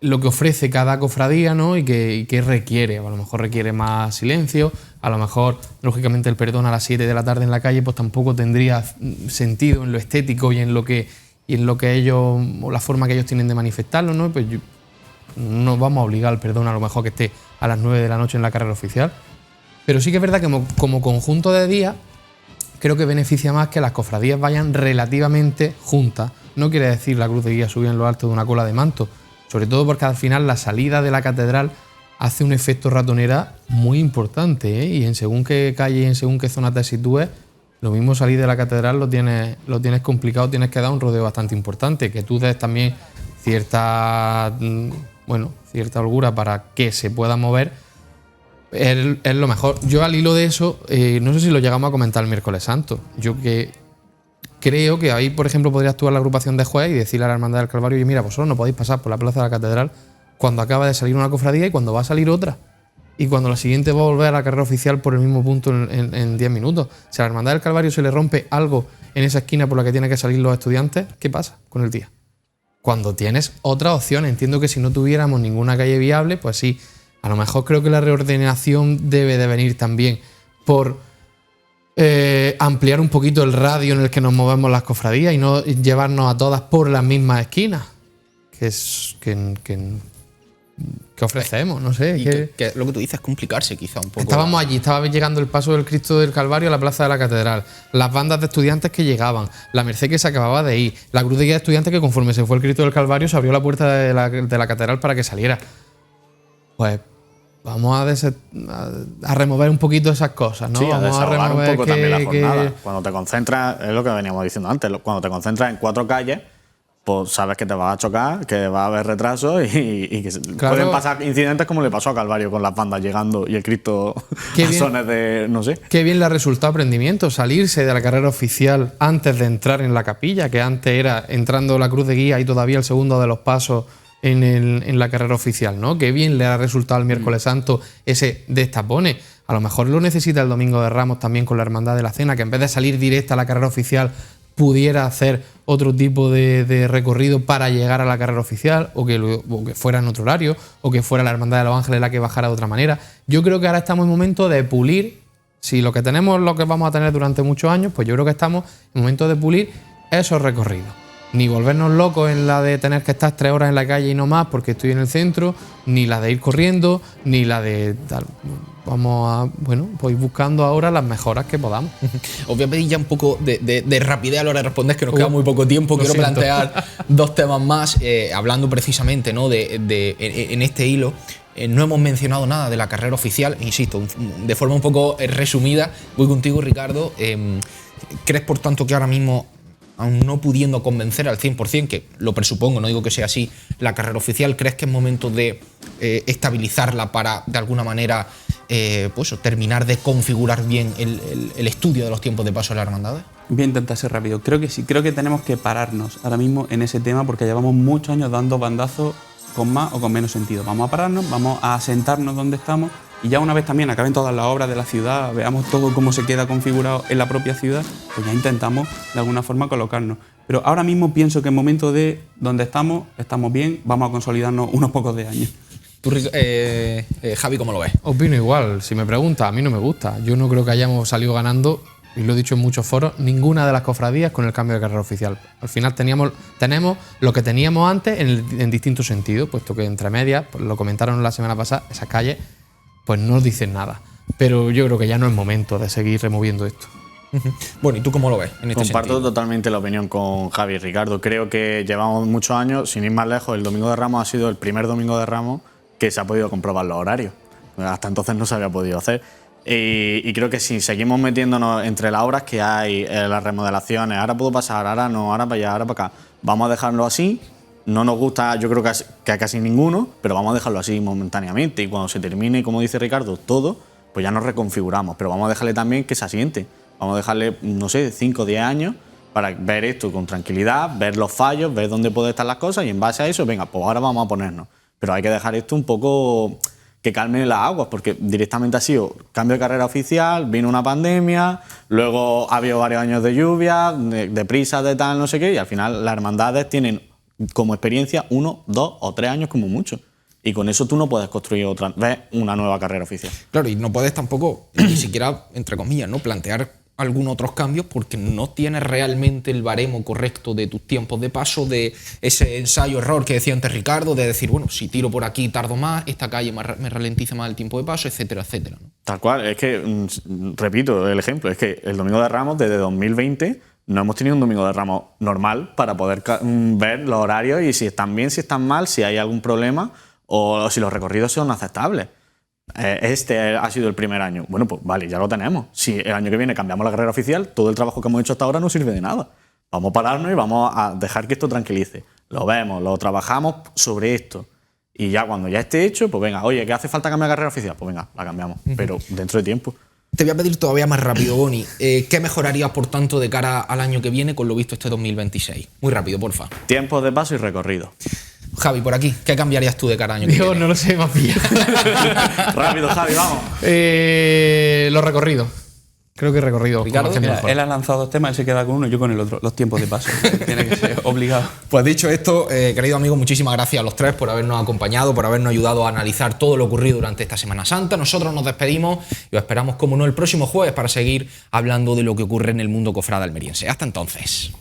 Speaker 4: lo que ofrece cada cofradía, ¿no? Y que requiere. A lo mejor requiere más silencio, a lo mejor, lógicamente, el perdón a las 7 de la tarde en la calle pues tampoco tendría sentido en lo estético y en lo que ellos, o la forma que ellos tienen de manifestarlo, ¿no? Pues no vamos a obligar al perdón a lo mejor que esté a las 9 de la noche en la carrera oficial, pero sí que es verdad que como conjunto de días creo que beneficia más que las cofradías vayan relativamente juntas. No quiere decir la cruz de guía subir en lo alto de una cola de manto, sobre todo porque al final la salida de la catedral hace un efecto ratonera muy importante, ¿eh? Y en según qué calle y en según qué zona te sitúes, lo mismo salir de la catedral lo tienes complicado, tienes que dar un rodeo bastante importante, que tú des también cierta holgura para que se pueda mover, es lo mejor. Yo al hilo de eso, no sé si lo llegamos a comentar el miércoles santo, yo que creo que ahí, por ejemplo, podría actuar la agrupación de juez y decirle a la Hermandad del Calvario, oye, mira, vosotros no podéis pasar por la plaza de la catedral cuando acaba de salir una cofradía y cuando va a salir otra, y cuando la siguiente va a volver a la carrera oficial por el mismo punto en 10 minutos. Si a la Hermandad del Calvario se le rompe algo en esa esquina por la que tienen que salir los estudiantes, ¿qué pasa con el día? Cuando tienes otra opción, entiendo que si no tuviéramos ninguna calle viable, pues sí, a lo mejor creo que la reordenación debe de venir también por ampliar un poquito el radio en el que nos movemos las cofradías y no llevarnos a todas por las mismas esquinas que ofrecemos, no sé.
Speaker 1: Que lo que tú dices es complicarse quizá un poco.
Speaker 4: Estábamos allí, estaba llegando el paso del Cristo del Calvario a la plaza de la catedral, las bandas de estudiantes que llegaban, la merced que se acababa de ir, la cruz de guía de estudiantes que conforme se fue el Cristo del Calvario se abrió la puerta de la catedral para que saliera. Pues vamos a remover un poquito esas cosas, ¿no?
Speaker 3: Sí, a
Speaker 4: vamos
Speaker 3: desahogar un poco también la jornada.
Speaker 4: que...
Speaker 3: Cuando te concentras, es lo que veníamos diciendo antes, cuando te concentras en 4 calles, pues sabes que te vas a chocar, que va a haber retrasos y que
Speaker 4: Claro.
Speaker 3: pueden pasar incidentes como le pasó a Calvario con las bandas llegando y el Cristo
Speaker 4: Qué
Speaker 3: a
Speaker 4: bien.
Speaker 3: sones de, no sé.
Speaker 4: Qué bien le ha resultado aprendimiento salirse de la carrera oficial antes de entrar en la capilla, que antes era entrando la cruz de guía y todavía el segundo de los pasos en la carrera oficial, ¿no? Qué bien le ha resultado el miércoles santo ese destapone. A lo mejor lo necesita el domingo de Ramos también con la Hermandad de la Cena, que en vez de salir directa a la carrera oficial pudiera hacer otro tipo de recorrido para llegar a la carrera oficial, o que fuera en otro horario, o que fuera la Hermandad de los Ángeles la que bajara de otra manera. Yo creo que ahora estamos en momento de pulir. Si lo que tenemos es lo que vamos a tener durante muchos años, pues yo creo que estamos en momento de pulir esos recorridos. Ni volvernos locos en la de tener que estar 3 horas en la calle y no más porque estoy en el centro, ni la de ir corriendo, ni la de tal. Vamos a, bueno, pues ir buscando ahora las mejoras que podamos.
Speaker 1: Os voy a pedir ya un poco de rapidez a la hora de responder, que nos queda muy poco tiempo.
Speaker 4: Lo
Speaker 1: Quiero
Speaker 4: siento.
Speaker 1: plantear 2 temas más, hablando precisamente, ¿no? En este hilo. No hemos mencionado nada de la carrera oficial, insisto, de forma un poco resumida. Voy contigo, Ricardo. ¿Crees, por tanto, que ahora mismo, aún no pudiendo convencer al 100%, que lo presupongo, no digo que sea así, la carrera oficial, crees que es momento de estabilizarla para, de alguna manera, pues terminar de configurar bien el estudio de los tiempos de paso de las hermandades?
Speaker 5: Voy a intentar ser rápido. Creo que sí, creo que tenemos que pararnos ahora mismo en ese tema porque llevamos muchos años dando bandazos con más o con menos sentido. Vamos a pararnos, vamos a asentarnos donde estamos y ya una vez también acaben todas las obras de la ciudad, veamos todo cómo se queda configurado en la propia ciudad, pues ya intentamos de alguna forma colocarnos. Pero ahora mismo pienso que en momento de donde estamos bien, vamos a consolidarnos unos pocos de años.
Speaker 1: Tú, Javi, ¿cómo lo ves?
Speaker 4: Opino igual, si me preguntas, a mí no me gusta. Yo no creo que hayamos salido ganando, y lo he dicho en muchos foros, ninguna de las cofradías con el cambio de carrera oficial. Al final tenemos lo que teníamos antes en distintos sentidos, puesto que entre medias, pues lo comentaron la semana pasada, esas calles pues no dicen nada. Pero yo creo que ya no es momento de seguir removiendo esto.
Speaker 1: Bueno, ¿y tú cómo lo ves en este
Speaker 3: Comparto
Speaker 1: sentido?
Speaker 3: totalmente la opinión con Javi y Ricardo. Creo que llevamos muchos años, sin ir más lejos, el Domingo de Ramos ha sido el primer Domingo de Ramos que se ha podido comprobar los horarios. Hasta entonces no se había podido hacer. Y creo que si seguimos metiéndonos entre las obras que hay, las remodelaciones, ahora puedo pasar, ahora no, ahora para allá, ahora para acá, vamos a dejarlo así. No nos gusta, yo creo que a casi ninguno, pero vamos a dejarlo así momentáneamente. Y cuando se termine, como dice Ricardo, todo, pues ya nos reconfiguramos. Pero vamos a dejarle también que se asiente. Vamos a dejarle, no sé, 5 o 10 años para ver esto con tranquilidad, ver los fallos, ver dónde pueden estar las cosas y en base a eso, venga, pues ahora vamos a ponernos. Pero hay que dejar esto un poco que calme las aguas, porque directamente ha sido cambio de carrera oficial, vino una pandemia, luego ha habido varios años de lluvia, de prisa, de tal, no sé qué, y al final las hermandades tienen como experiencia 1, 2 o 3 años como mucho. Y con eso tú no puedes construir otra vez una nueva carrera oficial.
Speaker 1: Claro, y no puedes tampoco, ni siquiera, entre comillas, ¿no?, plantear algún otros cambios porque no tienes realmente el baremo correcto de tus tiempos de paso, de ese ensayo-error que decía antes Ricardo, de decir, bueno, si tiro por aquí tardo más, esta calle me ralentiza más el tiempo de paso, etcétera, etcétera, ¿no?
Speaker 3: Tal cual, es que, repito el ejemplo, es que el Domingo de Ramos desde 2020 no hemos tenido un Domingo de Ramos normal para poder ver los horarios y si están bien, si están mal, si hay algún problema o si los recorridos son aceptables. Este ha sido el primer año. Bueno, pues vale, ya lo tenemos. Si el año que viene cambiamos la carrera oficial, todo el trabajo que hemos hecho hasta ahora no sirve de nada. Vamos a pararnos y vamos a dejar que esto tranquilice. Lo vemos, lo trabajamos sobre esto. Y ya cuando ya esté hecho, pues venga, oye, ¿qué hace falta cambiar la carrera oficial? Pues venga, la cambiamos, pero dentro de tiempo.
Speaker 1: Te voy a pedir todavía más rápido, Boni. ¿Qué mejorarías, por tanto, de cara al año que viene con lo visto este 2026? Muy rápido, porfa.
Speaker 3: Tiempos de paso y recorrido.
Speaker 1: Javi, por aquí, ¿qué cambiarías tú de cara al año que
Speaker 4: Dios,
Speaker 1: viene?
Speaker 4: no lo sé, me ha pillado.
Speaker 3: Rápido, Javi, vamos.
Speaker 4: Los recorridos. Creo que recorrido.
Speaker 1: Ricardo,
Speaker 4: conocemos
Speaker 5: Mira,
Speaker 4: mejor.
Speaker 5: él ha lanzado 2 temas, él se queda con uno y yo con el otro. Los tiempos de paso. Tiene que ser obligado.
Speaker 1: Pues dicho esto, querido amigo, muchísimas gracias a los tres por habernos acompañado, por habernos ayudado a analizar todo lo ocurrido durante esta Semana Santa. Nosotros nos despedimos y os esperamos, como no, el próximo jueves para seguir hablando de lo que ocurre en el mundo cofrade almeriense. Hasta entonces.